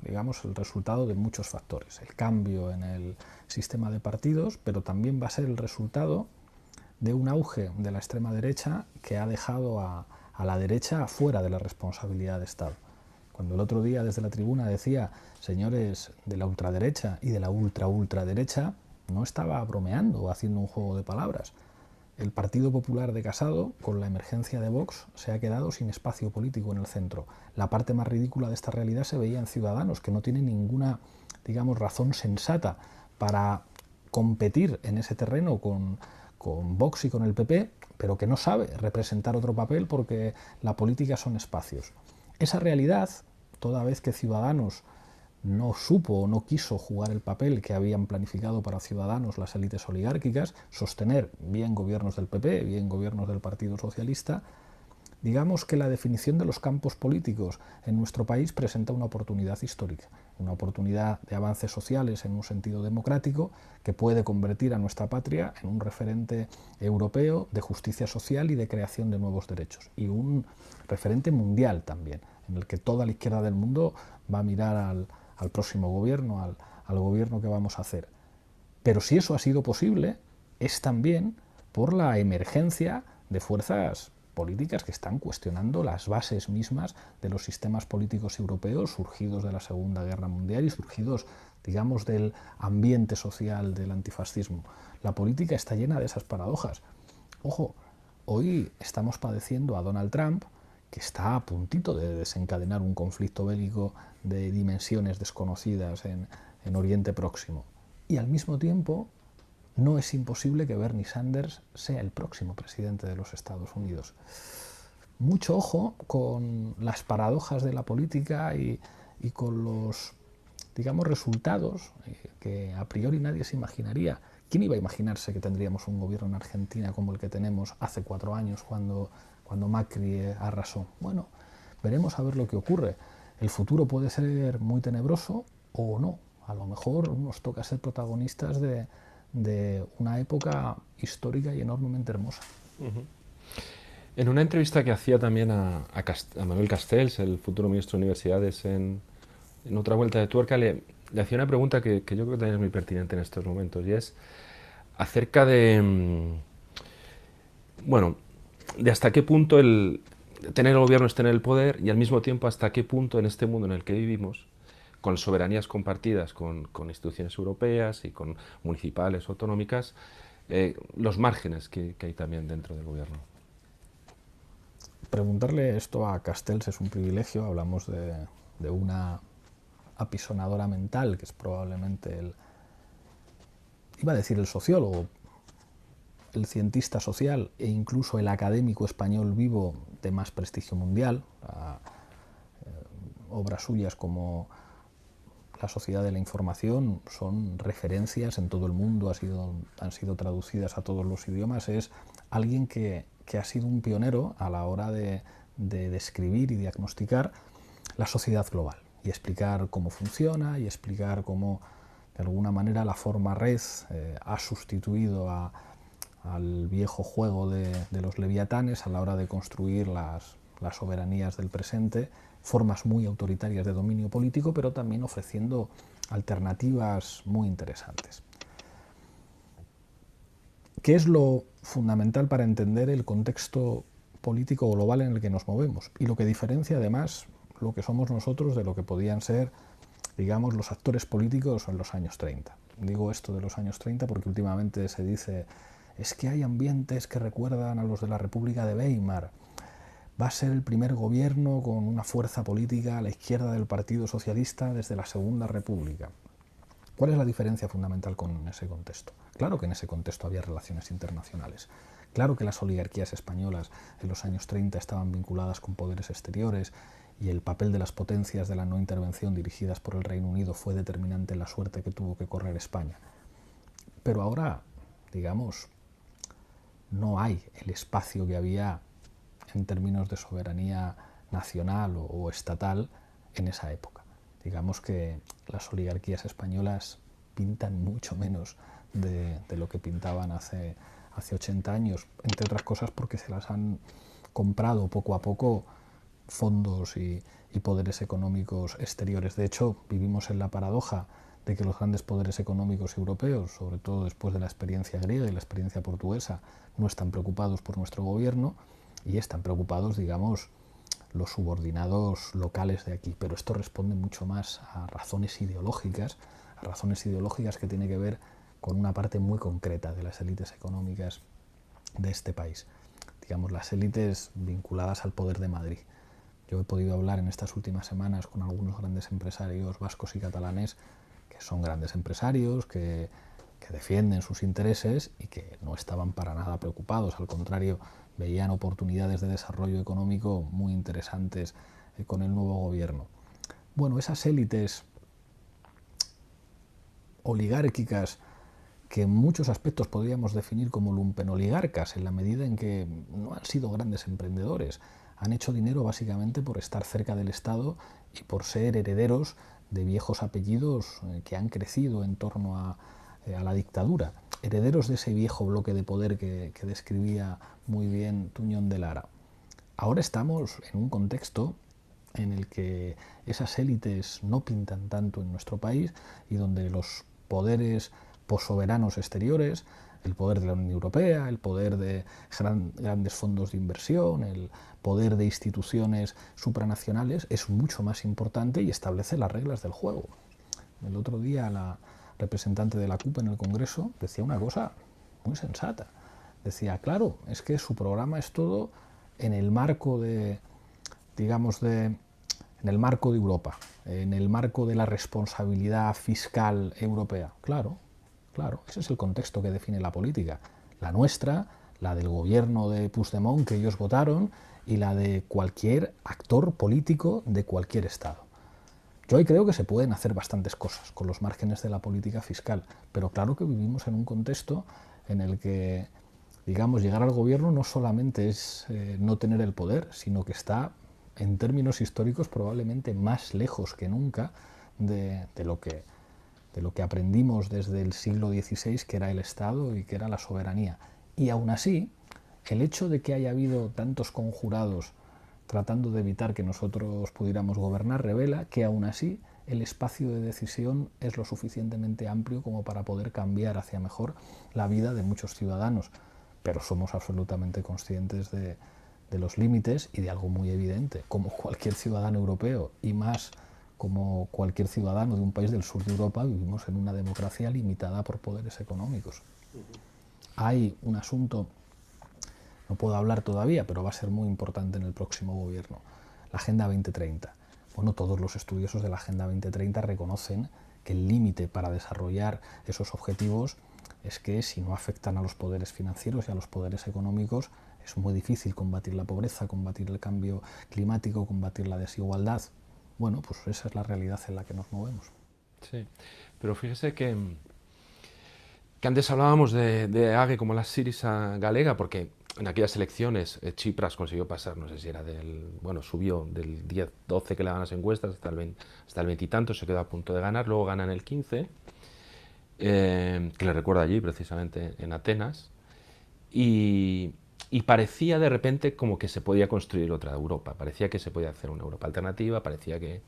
digamos, el resultado de muchos factores. El cambio en el sistema de partidos, pero también va a ser el resultado de un auge de la extrema derecha que ha dejado a la derecha fuera de la responsabilidad de Estado. Cuando el otro día desde la tribuna decía, señores de la ultraderecha y de la ultraderecha, no estaba bromeando o haciendo un juego de palabras. El Partido Popular de Casado, con la emergencia de Vox, se ha quedado sin espacio político en el centro. La parte más ridícula de esta realidad se veía en Ciudadanos, que no tiene ninguna, digamos, razón sensata para competir en ese terreno con Vox y con el PP, pero que no sabe representar otro papel porque la política son espacios. Esa realidad, toda vez que Ciudadanos no supo o no quiso jugar el papel que habían planificado para Ciudadanos las élites oligárquicas, sostener bien gobiernos del PP, bien gobiernos del Partido Socialista, digamos que la definición de los campos políticos en nuestro país presenta una oportunidad histórica, una oportunidad de avances sociales en un sentido democrático que puede convertir a nuestra patria en un referente europeo de justicia social y de creación de nuevos derechos, y un referente mundial también, en el que toda la izquierda del mundo va a mirar al próximo gobierno, al gobierno que vamos a hacer. Pero si eso ha sido posible, es también por la emergencia de fuerzas políticas que están cuestionando las bases mismas de los sistemas políticos europeos surgidos de la Segunda Guerra Mundial y surgidos, digamos, del ambiente social del antifascismo. La política está llena de esas paradojas. Ojo, hoy estamos padeciendo a Donald Trump, que está a puntito de desencadenar un conflicto bélico de dimensiones desconocidas en Oriente Próximo. Y al mismo tiempo, no es imposible que Bernie Sanders sea el próximo presidente de los Estados Unidos. Mucho ojo con las paradojas de la política y con los, digamos, resultados que a priori nadie se imaginaría. ¿Quién iba a imaginarse que tendríamos un gobierno en Argentina como el que tenemos hace 4 años cuando Macri arrasó? Bueno, veremos a ver lo que ocurre. El futuro puede ser muy tenebroso o no. A lo mejor nos toca ser protagonistas de una época histórica y enormemente hermosa. En una entrevista que hacía también a Manuel Castells, el futuro ministro de Universidades, en otra vuelta de tuerca, le hacía una pregunta que yo creo que también es muy pertinente en estos momentos, y es acerca de, bueno, de hasta qué punto tener el gobierno es tener el poder, y al mismo tiempo hasta qué punto en este mundo en el que vivimos, con soberanías compartidas con instituciones europeas y con municipales o autonómicas, los márgenes que hay también dentro del gobierno. Preguntarle esto a Castells es un privilegio. Hablamos de una apisonadora mental, que es probablemente iba a decir el sociólogo, el cientista social e incluso el académico español vivo de más prestigio mundial. Obras suyas como La Sociedad de la Información son referencias en todo el mundo, han sido traducidas a todos los idiomas. Es alguien que ha sido un pionero a la hora de describir y diagnosticar la sociedad global y explicar cómo funciona y explicar cómo, de alguna manera, la forma red ha sustituido al viejo juego de los leviatanes a la hora de construir las soberanías del presente, formas muy autoritarias de dominio político, pero también ofreciendo alternativas muy interesantes. ¿Qué es lo fundamental para entender el contexto político global en el que nos movemos? Y lo que diferencia además lo que somos nosotros de lo que podían ser, digamos, los actores políticos en los años 30. Digo esto de los años 30 porque últimamente se dice, es que hay ambientes que recuerdan a los de la República de Weimar. Va a ser el primer gobierno con una fuerza política a la izquierda del Partido Socialista desde la Segunda República. ¿Cuál es la diferencia fundamental con ese contexto? Claro que en ese contexto había relaciones internacionales. Claro que las oligarquías españolas en los años 30 estaban vinculadas con poderes exteriores y el papel de las potencias de la no intervención dirigidas por el Reino Unido fue determinante en la suerte que tuvo que correr España. Pero ahora, digamos, no hay el espacio que había en términos de soberanía nacional o estatal en esa época. Digamos que las oligarquías españolas pintan mucho menos de lo que pintaban hace 80 años, entre otras cosas porque se las han comprado poco a poco fondos y poderes económicos exteriores. De hecho, vivimos en la paradoja de que los grandes poderes económicos europeos, sobre todo después de la experiencia griega y la experiencia portuguesa, no están preocupados por nuestro gobierno y están preocupados, digamos, los subordinados locales de aquí. Pero esto responde mucho más a razones ideológicas que tienen que ver con una parte muy concreta de las élites económicas de este país. Digamos, las élites vinculadas al poder de Madrid. Yo he podido hablar en estas últimas semanas con algunos grandes empresarios vascos y catalanes que son grandes empresarios, que defienden sus intereses y que no estaban para nada preocupados. Al contrario, veían oportunidades de desarrollo económico muy interesantes con el nuevo gobierno. Bueno, esas élites oligárquicas que en muchos aspectos podríamos definir como lumpenoligarcas, en la medida en que no han sido grandes emprendedores, han hecho dinero básicamente por estar cerca del Estado y por ser herederos de viejos apellidos que han crecido en torno a la dictadura, herederos de ese viejo bloque de poder que describía muy bien Tuñón de Lara. Ahora estamos en un contexto en el que esas élites no pintan tanto en nuestro país y donde los poderes possoberanos exteriores, el poder de la Unión Europea, el poder de grandes fondos de inversión, el poder de instituciones supranacionales es mucho más importante y establece las reglas del juego. El otro día la representante de la CUP en el Congreso decía una cosa muy sensata. Decía, claro, es que su programa es todo en el marco de, digamos, en el marco de Europa, en el marco de la responsabilidad fiscal europea. Claro, ese es el contexto que define la política. La nuestra, la del gobierno de Puigdemont que ellos votaron y la de cualquier actor político de cualquier Estado. Yo ahí creo que se pueden hacer bastantes cosas con los márgenes de la política fiscal, pero claro que vivimos en un contexto en el que, digamos, llegar al gobierno no solamente es no tener el poder, sino que está, en términos históricos, probablemente más lejos que nunca de lo que aprendimos desde el siglo XVI, que era el Estado y que era la soberanía. Y aún así, el hecho de que haya habido tantos conjurados tratando de evitar que nosotros pudiéramos gobernar revela que aún así el espacio de decisión es lo suficientemente amplio como para poder cambiar hacia mejor la vida de muchos ciudadanos. Pero somos absolutamente conscientes de los límites y de algo muy evidente, como cualquier ciudadano europeo y más como cualquier ciudadano de un país del sur de Europa, vivimos en una democracia limitada por poderes económicos. Hay un asunto, no puedo hablar todavía, pero va a ser muy importante en el próximo gobierno, la Agenda 2030. Bueno, todos los estudiosos de la Agenda 2030 reconocen que el límite para desarrollar esos objetivos es que si no afectan a los poderes financieros y a los poderes económicos, es muy difícil combatir la pobreza, combatir el cambio climático, combatir la desigualdad. Bueno, pues esa es la realidad en la que nos movemos. Sí, pero fíjese que antes hablábamos de AGE como la Syriza galega, porque en aquellas elecciones Tsipras consiguió pasar, no sé si era subió del 10-12 que le daban las encuestas hasta el 20 y tanto, se quedó a punto de ganar, luego gana en el 15, que le recuerdo allí precisamente en Atenas, y parecía de repente como que se podía construir otra Europa, parecía que se podía hacer una Europa alternativa, parecía que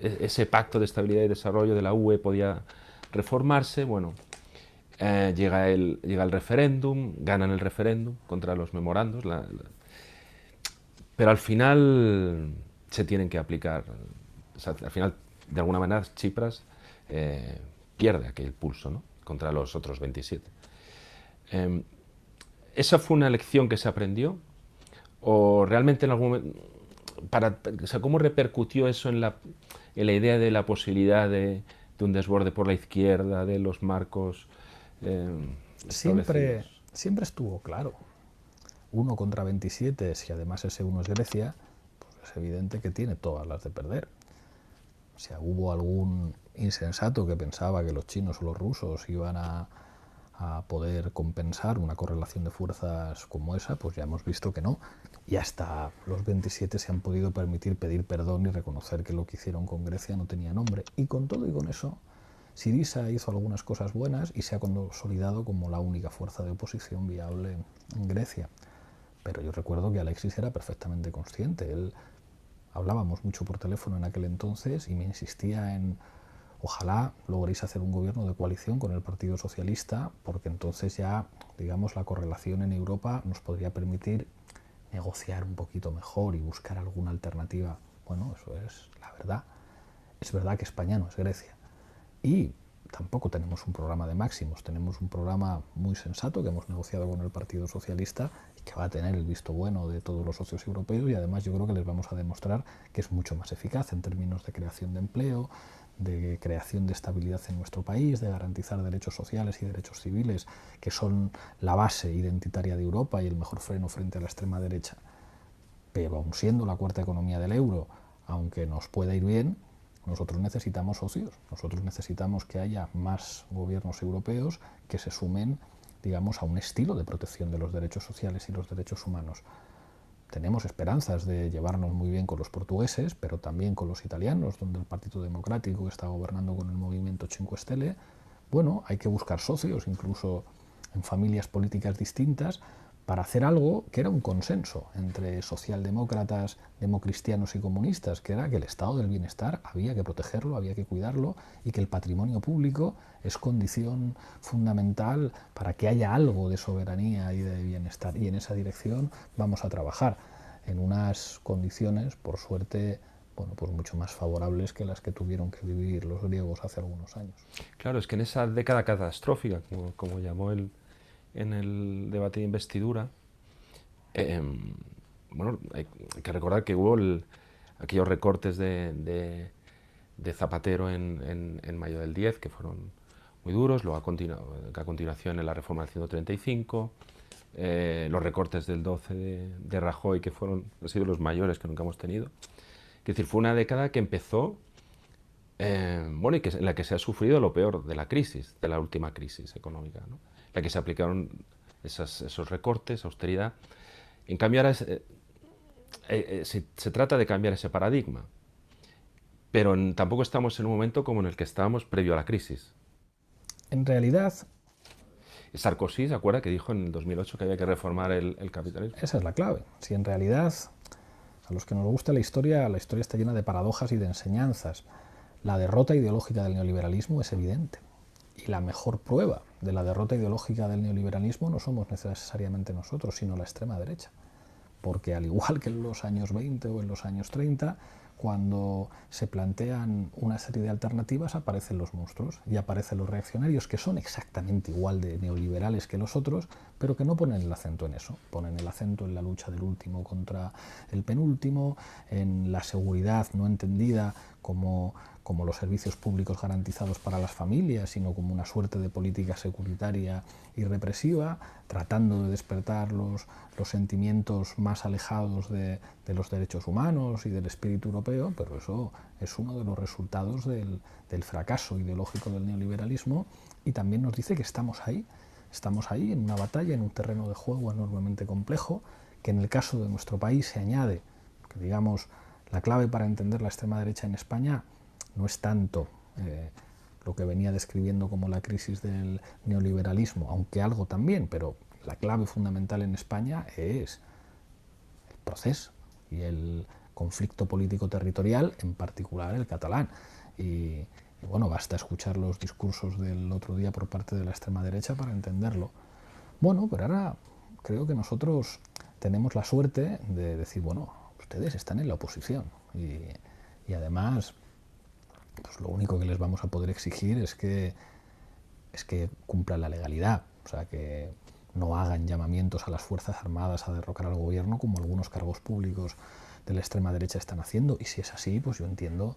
ese pacto de estabilidad y desarrollo de la UE podía reformarse. Bueno, llega el referéndum, ganan el referéndum contra los memorandos, pero al final se tienen que aplicar, o sea, al final de alguna manera Tsipras pierde aquel pulso, ¿no?, contra los otros 27. ¿Esa fue una lección que se aprendió? ¿O realmente en algún momento, o sea, cómo repercutió eso en la idea de la posibilidad de un desborde por la izquierda, de los marcos siempre estuvo claro? 1 contra 27, si además ese 1 es Grecia, pues es evidente que tiene todas las de perder. O sea, hubo algún insensato que pensaba que los chinos o los rusos iban a poder compensar una correlación de fuerzas como esa, pues ya hemos visto que no. Y hasta los 27 se han podido permitir pedir perdón y reconocer que lo que hicieron con Grecia no tenía nombre. Y con todo y con eso, Syriza hizo algunas cosas buenas y se ha consolidado como la única fuerza de oposición viable en Grecia. Pero yo recuerdo que Alexis era perfectamente consciente. Él, hablábamos mucho por teléfono en aquel entonces y me insistía en ojalá logréis hacer un gobierno de coalición con el Partido Socialista, porque entonces ya, digamos, la correlación en Europa nos podría permitir negociar un poquito mejor y buscar alguna alternativa. Bueno, eso es la verdad. Es verdad que España no es Grecia. Y tampoco tenemos un programa de máximos, tenemos un programa muy sensato que hemos negociado con el Partido Socialista y que va a tener el visto bueno de todos los socios europeos, y además yo creo que les vamos a demostrar que es mucho más eficaz en términos de creación de empleo, de creación de estabilidad en nuestro país, de garantizar derechos sociales y derechos civiles, que son la base identitaria de Europa y el mejor freno frente a la extrema derecha. Pero aun siendo la cuarta economía del euro, aunque nos pueda ir bien, nosotros necesitamos socios, nosotros necesitamos que haya más gobiernos europeos que se sumen, digamos, a un estilo de protección de los derechos sociales y los derechos humanos. Tenemos esperanzas de llevarnos muy bien con los portugueses, pero también con los italianos, donde el Partido Democrático está gobernando con el movimiento Cinque Stelle. Bueno, hay que buscar socios, incluso en familias políticas distintas, para hacer algo que era un consenso entre socialdemócratas, democristianos y comunistas, que era que el estado del bienestar había que protegerlo, había que cuidarlo, y que el patrimonio público es condición fundamental para que haya algo de soberanía y de bienestar. Y en esa dirección vamos a trabajar, en unas condiciones, por suerte, bueno, pues mucho más favorables que las que tuvieron que vivir los griegos hace algunos años. Claro, es que en esa década catastrófica, como llamó él en el debate de investidura, bueno, hay que recordar que hubo aquellos recortes de Zapatero en mayo del 10, que fueron muy duros, luego a continuación en la reforma del 135, los recortes del 12 de Rajoy, que han sido los mayores que nunca hemos tenido. Es decir, fue una década que empezó, bueno, y en la que se ha sufrido lo peor de la crisis, de la última crisis económica, ¿no? La que se aplicaron esos recortes, austeridad. En cambio, ahora se trata de cambiar ese paradigma, pero tampoco estamos en un momento como en el que estábamos previo a la crisis. En realidad, Sarkozy, ¿se acuerda que dijo en el 2008 que había que reformar el capitalismo? esa es la clave. Si en realidad, a los que nos gusta la historia está llena de paradojas y de enseñanzas. La derrota ideológica del neoliberalismo es evidente. Y la mejor prueba de la derrota ideológica del neoliberalismo no somos necesariamente nosotros, sino la extrema derecha. Porque al igual que en los años 20 o en los años 30, cuando se plantean una serie de alternativas, aparecen los monstruos y aparecen los reaccionarios, que son exactamente igual de neoliberales que los otros, pero que no ponen el acento en eso. Ponen el acento en la lucha del último contra el penúltimo, en la seguridad no entendida como los servicios públicos garantizados para las familias, sino como una suerte de política securitaria y represiva, tratando de despertar los sentimientos más alejados de los derechos humanos y del espíritu europeo, pero eso es uno de los resultados del fracaso ideológico del neoliberalismo, y también nos dice que estamos ahí en una batalla, en un terreno de juego enormemente complejo, que en el caso de nuestro país se añade, que digamos, la clave para entender la extrema derecha en España no es tanto lo que venía describiendo como la crisis del neoliberalismo, aunque algo también, pero la clave fundamental en España es el proceso y el conflicto político-territorial, en particular el catalán. Y bueno, basta escuchar los discursos del otro día por parte de la extrema derecha para entenderlo. Bueno, pero ahora creo que nosotros tenemos la suerte de decir, bueno, ustedes están en la oposición y además, pues lo único que les vamos a poder exigir es que cumplan la legalidad, o sea, que no hagan llamamientos a las Fuerzas Armadas a derrocar al gobierno como algunos cargos públicos de la extrema derecha están haciendo. Y si es así, pues yo entiendo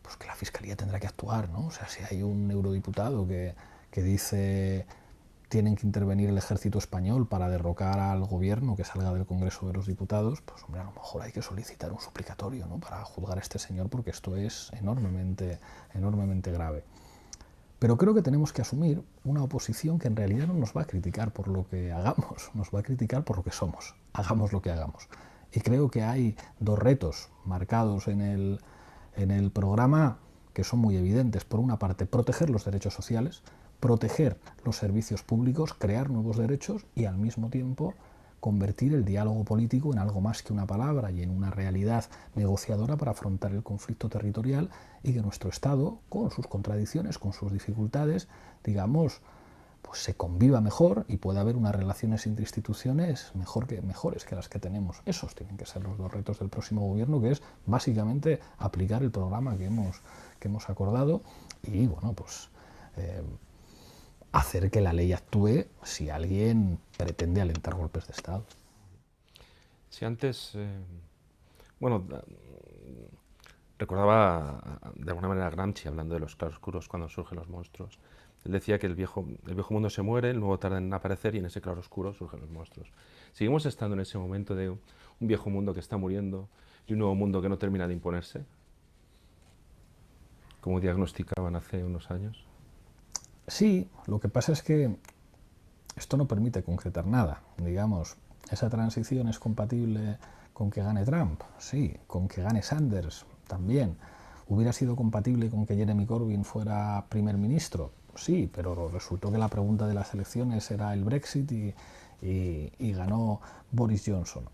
pues que la Fiscalía tendrá que actuar, ¿no? O sea, si hay un eurodiputado que dice tienen que intervenir el ejército español para derrocar al gobierno que salga del Congreso de los Diputados, pues hombre, a lo mejor hay que solicitar un suplicatorio, ¿no?, para juzgar a este señor, porque esto es enormemente grave. Pero creo que tenemos que asumir una oposición que en realidad no nos va a criticar por lo que hagamos, nos va a criticar por lo que somos, hagamos lo que hagamos. Y creo que hay dos retos marcados en el programa que son muy evidentes. Por una parte, proteger los derechos sociales, proteger los servicios públicos, crear nuevos derechos y al mismo tiempo convertir el diálogo político en algo más que una palabra y en una realidad negociadora para afrontar el conflicto territorial, y que nuestro Estado, con sus contradicciones, con sus dificultades, digamos, pues se conviva mejor y pueda haber unas relaciones entre instituciones mejores que las que tenemos. Esos tienen que ser los dos retos del próximo gobierno, que es básicamente aplicar el programa que hemos acordado y, bueno, pues hacer que la ley actúe si alguien pretende alentar golpes de Estado. Si antes, bueno, recordaba de alguna manera a Gramsci hablando de los claroscuros cuando surgen los monstruos. Él decía que el viejo mundo se muere, luego tarda en aparecer y en ese claroscuro surgen los monstruos. Seguimos estando en ese momento de un viejo mundo que está muriendo y un nuevo mundo que no termina de imponerse, como diagnosticaban hace unos años. Sí, lo que pasa es que esto no permite concretar nada. Digamos, esa transición es compatible con que gane Trump, sí, con que gane Sanders también. ¿Hubiera sido compatible con que Jeremy Corbyn fuera primer ministro? Sí, pero resultó que la pregunta de las elecciones era el Brexit y ganó Boris Johnson.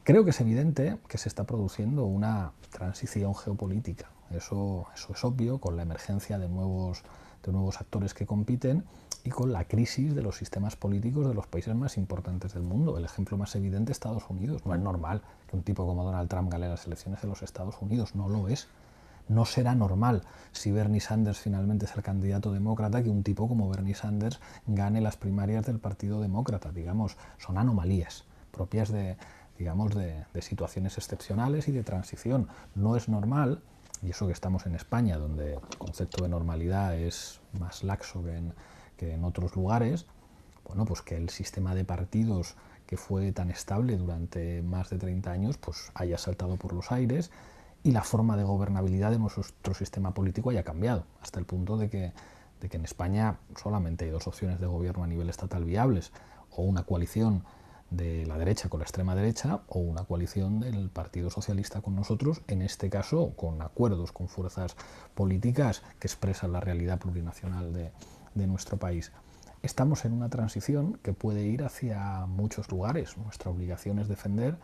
Creo que es evidente que se está produciendo una transición geopolítica. Eso es obvio, con la emergencia de nuevos actores que compiten y con la crisis de los sistemas políticos de los países más importantes del mundo. El ejemplo más evidente es Estados Unidos. No es normal que un tipo como Donald Trump gane las elecciones en los Estados Unidos, no lo es. No será normal, si Bernie Sanders finalmente es el candidato demócrata, que un tipo como Bernie Sanders gane las primarias del Partido Demócrata. Digamos, son anomalías propias de situaciones excepcionales y de transición. No es normal, y eso que estamos en España, donde el concepto de normalidad es más laxo que en otros lugares, bueno, pues que el sistema de partidos que fue tan estable durante más de 30 años, pues haya saltado por los aires y la forma de gobernabilidad de nuestro sistema político haya cambiado, hasta el punto de que en España solamente hay dos opciones de gobierno a nivel estatal viables: o una coalición de la derecha con la extrema derecha, o una coalición del Partido Socialista con nosotros, en este caso con acuerdos con fuerzas políticas que expresan la realidad plurinacional de nuestro país. Estamos en una transición que puede ir hacia muchos lugares. Nuestra obligación es defender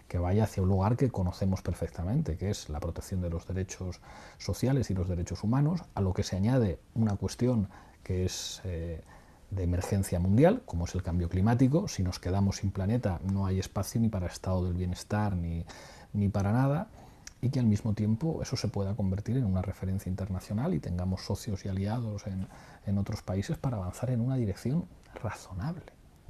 que vaya hacia un lugar que conocemos perfectamente, que es la protección de los derechos sociales y los derechos humanos, a lo que se añade una cuestión que es de emergencia mundial, como es el cambio climático. Si nos quedamos sin planeta no hay espacio ni para estado del bienestar ni para nada, y que al mismo tiempo eso se pueda convertir en una referencia internacional y tengamos socios y aliados en otros países para avanzar en una dirección razonable,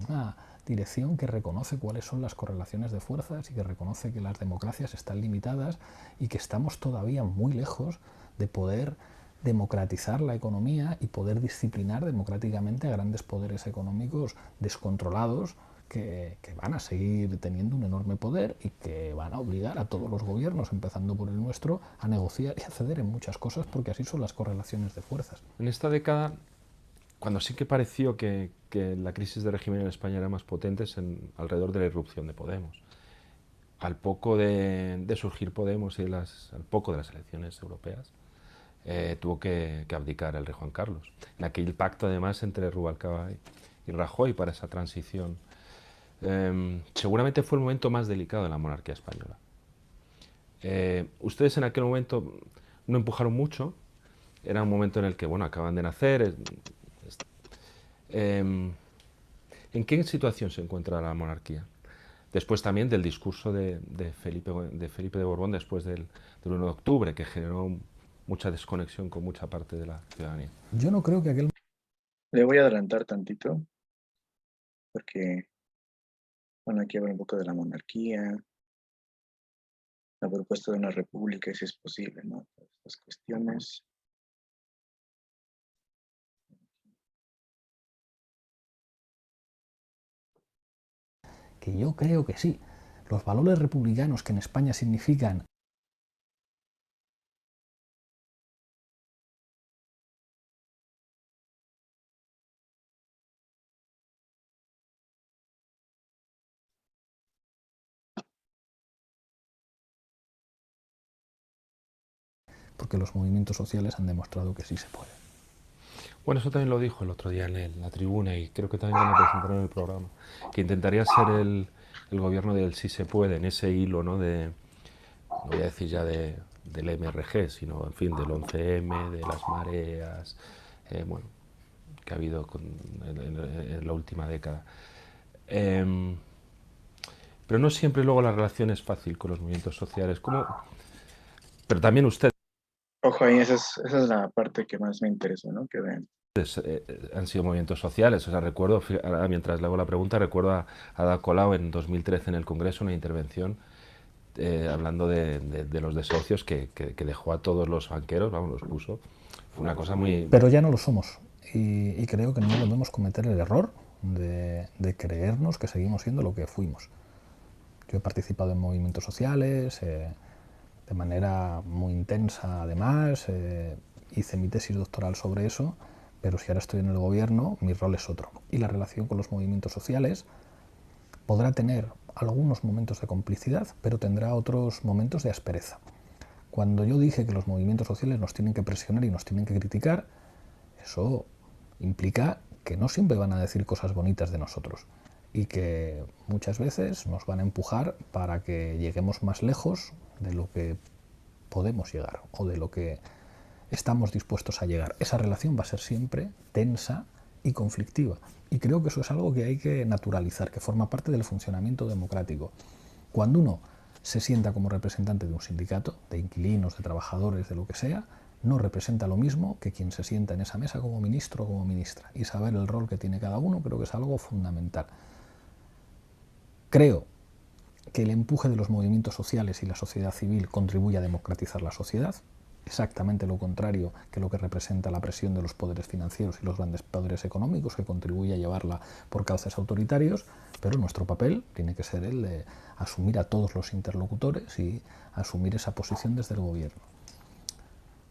una dirección que reconoce cuáles son las correlaciones de fuerzas y que reconoce que las democracias están limitadas y que estamos todavía muy lejos de poder democratizar la economía y poder disciplinar democráticamente a grandes poderes económicos descontrolados que van a seguir teniendo un enorme poder y que van a obligar a todos los gobiernos, empezando por el nuestro, a negociar y a ceder en muchas cosas, porque así son las correlaciones de fuerzas. En esta década, cuando sí que pareció que la crisis de régimen en España era más potente, es alrededor de la irrupción de Podemos. Al poco de surgir Podemos y al poco de las elecciones europeas, tuvo que abdicar el rey Juan Carlos. En aquel pacto, además, entre Rubalcaba y Rajoy para esa transición. Seguramente fue el momento más delicado de la monarquía española. Ustedes en aquel momento no empujaron mucho. Era un momento en el que, bueno, acaban de nacer. ¿En qué situación se encuentra la monarquía? Después también del discurso de Felipe de Borbón después del 1 de octubre, que generó mucha desconexión con mucha parte de la ciudadanía. Yo no creo que aquel... Le voy a adelantar tantito, porque, bueno, aquí habla un poco de la monarquía, la propuesta de una república, si es posible, ¿no? Todas estas cuestiones. Que yo creo que sí. Los valores republicanos que en España significan porque los movimientos sociales han demostrado que sí se puede. Bueno, eso también lo dijo el otro día en la tribuna y creo que también lo presentaron en el programa, que intentaría ser el gobierno del sí se puede, en ese hilo, ¿no? No voy a decir ya del MRG, sino, en fin, del 11M, de las mareas, bueno, que ha habido en la última década. Pero no siempre luego la relación es fácil con los movimientos sociales. Pero también ustedes Ojo ahí, esa es la parte que más me interesa, ¿no? Que vean. han sido movimientos sociales. O sea, recuerdo, ahora mientras le hago la pregunta, recuerdo a Ada Colau en 2013 en el Congreso una intervención hablando de los desahucios que dejó a todos los banqueros, vamos, los puso. Fue una cosa muy... Pero ya no lo somos. Y creo que no debemos cometer el error de creernos que seguimos siendo lo que fuimos. Yo he participado en movimientos sociales de manera muy intensa, además. Hice mi tesis doctoral sobre eso, pero si ahora estoy en el gobierno, mi rol es otro. Y la relación con los movimientos sociales podrá tener algunos momentos de complicidad, pero tendrá otros momentos de aspereza. Cuando yo dije que los movimientos sociales nos tienen que presionar y nos tienen que criticar, eso implica que no siempre van a decir cosas bonitas de nosotros y que muchas veces nos van a empujar para que lleguemos más lejos de lo que podemos llegar o de lo que estamos dispuestos a llegar. Esa relación va a ser siempre tensa y conflictiva. Y creo que eso es algo que hay que naturalizar, que forma parte del funcionamiento democrático. Cuando uno se sienta como representante de un sindicato, de inquilinos, de trabajadores, de lo que sea, no representa lo mismo que quien se sienta en esa mesa como ministro o como ministra. Y saber el rol que tiene cada uno creo que es algo fundamental. Creo que el empuje de los movimientos sociales y la sociedad civil contribuye a democratizar la sociedad, exactamente lo contrario que lo que representa la presión de los poderes financieros y los grandes poderes económicos, que contribuye a llevarla por cauces autoritarios, pero nuestro papel tiene que ser el de asumir a todos los interlocutores y asumir esa posición desde el gobierno.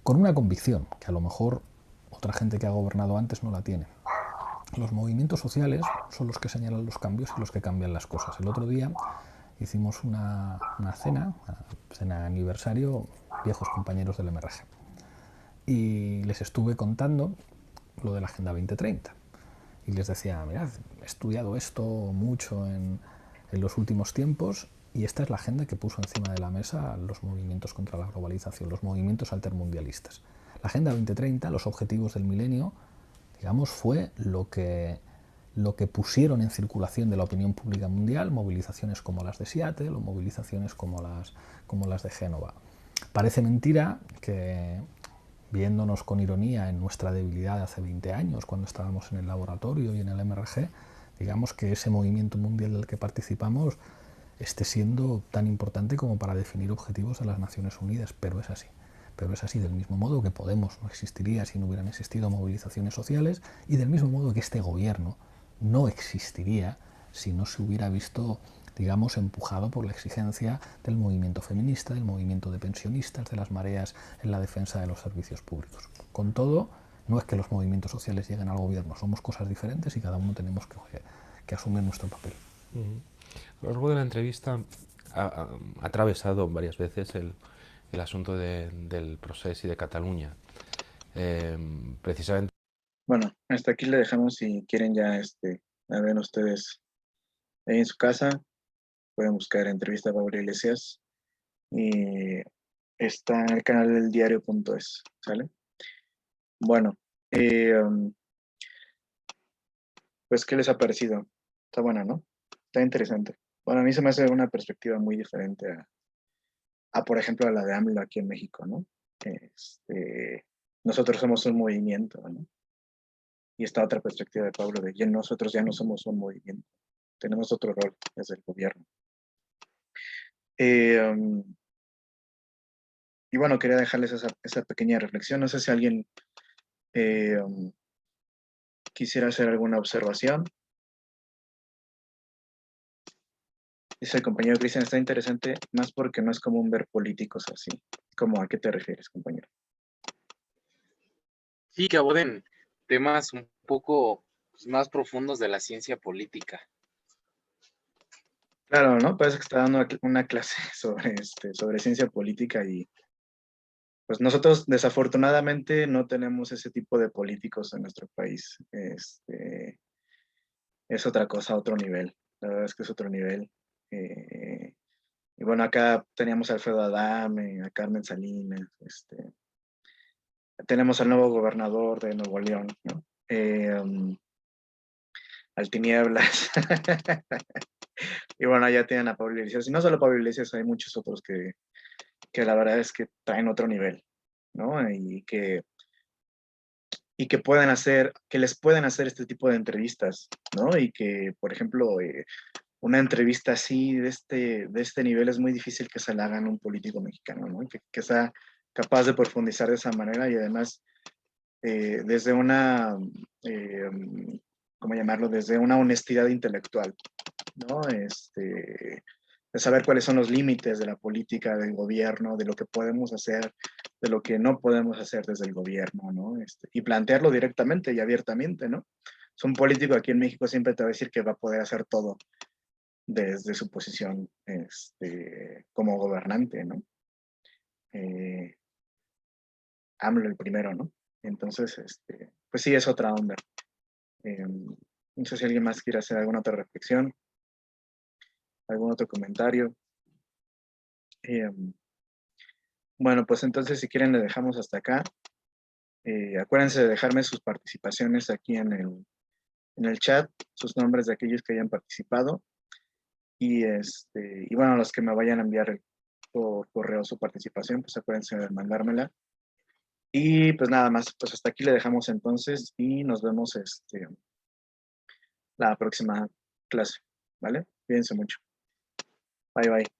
Con una convicción, que a lo mejor otra gente que ha gobernado antes no la tiene. Los movimientos sociales son los que señalan los cambios y los que cambian las cosas. El otro día hicimos una cena aniversario, viejos compañeros del MRG. Y les estuve contando lo de la Agenda 2030. Y les decía, mirad, he estudiado esto mucho en los últimos tiempos y esta es la agenda que puso encima de la mesa los movimientos contra la globalización, los movimientos altermundialistas. La Agenda 2030, los objetivos del milenio, digamos, fue lo que pusieron en circulación de la opinión pública mundial, movilizaciones como las de Seattle o movilizaciones como las de Génova. Parece mentira que, viéndonos con ironía en nuestra debilidad de hace 20 años, cuando estábamos en el laboratorio y en el MRG, digamos que ese movimiento mundial del que participamos esté siendo tan importante como para definir objetivos de las Naciones Unidas, pero es así. Pero es así, del mismo modo que Podemos no existiría si no hubieran existido movilizaciones sociales, y del mismo modo que este gobierno no existiría si no se hubiera visto, digamos, empujado por la exigencia del movimiento feminista, del movimiento de pensionistas, de las mareas en la defensa de los servicios públicos. Con todo, no es que los movimientos sociales lleguen al gobierno, somos cosas diferentes y cada uno tenemos que asumir nuestro papel. A lo largo de la entrevista ha atravesado varias veces el asunto del procés y de Cataluña. Precisamente. Bueno, hasta aquí le dejamos. Si quieren ya a ver ustedes ahí en su casa, pueden buscar entrevista a Pablo Iglesias y está en el canal del diario.es, ¿sale? Bueno, pues ¿qué les ha parecido? Está buena, ¿no? Está interesante. Bueno, a mí se me hace una perspectiva muy diferente a por ejemplo, a la de AMLO aquí en México, ¿no? Nosotros somos un movimiento, ¿no? Y esta otra perspectiva de Pablo de nosotros ya no somos un movimiento, tenemos otro rol desde el gobierno. Y bueno, quería dejarles esa pequeña reflexión. No sé si alguien quisiera hacer alguna observación. Dice el compañero Cristian, está interesante, más porque no es común ver políticos así. ¿Cómo? ¿A qué te refieres, compañero? Sí, que aborden temas un poco más profundos de la ciencia política. Claro, ¿no? Parece que está dando una clase sobre ciencia política y pues nosotros desafortunadamente no tenemos ese tipo de políticos en nuestro país. Es otra cosa, otro nivel. La verdad es que es otro nivel. Y bueno, acá teníamos a Alfredo Adame, a Carmen Salinas, tenemos al nuevo gobernador de Nuevo León, ¿no? Al Tinieblas. Y bueno, ya tienen a Pablo Iglesias. Y no solo Pablo Iglesias, hay muchos otros que la verdad es que traen otro nivel, ¿no? Y que pueden hacer, que les pueden hacer este tipo de entrevistas, ¿no? Y que, por ejemplo, una entrevista así, de este nivel, es muy difícil que se la hagan a un político mexicano, ¿no? Que sea capaz de profundizar de esa manera y además desde una, ¿cómo llamarlo? Desde una honestidad intelectual, ¿no? De saber cuáles son los límites de la política, del gobierno, de lo que podemos hacer, de lo que no podemos hacer desde el gobierno, ¿no? Y plantearlo directamente y abiertamente, ¿no? Un político aquí en México siempre te va a decir que va a poder hacer todo desde su posición como gobernante, ¿no? AMLO el primero, ¿no? Entonces, pues sí, es otra onda. No sé si alguien más quiere hacer alguna otra reflexión, algún otro comentario. Bueno, pues entonces si quieren le dejamos hasta acá. Acuérdense de dejarme sus participaciones aquí en el chat, sus nombres de aquellos que hayan participado. Y bueno, los que me vayan a enviar por correo su participación, pues acuérdense de mandármela. Y pues nada más, pues hasta aquí le dejamos entonces y nos vemos la próxima clase, ¿vale? Cuídense mucho. Bye, bye.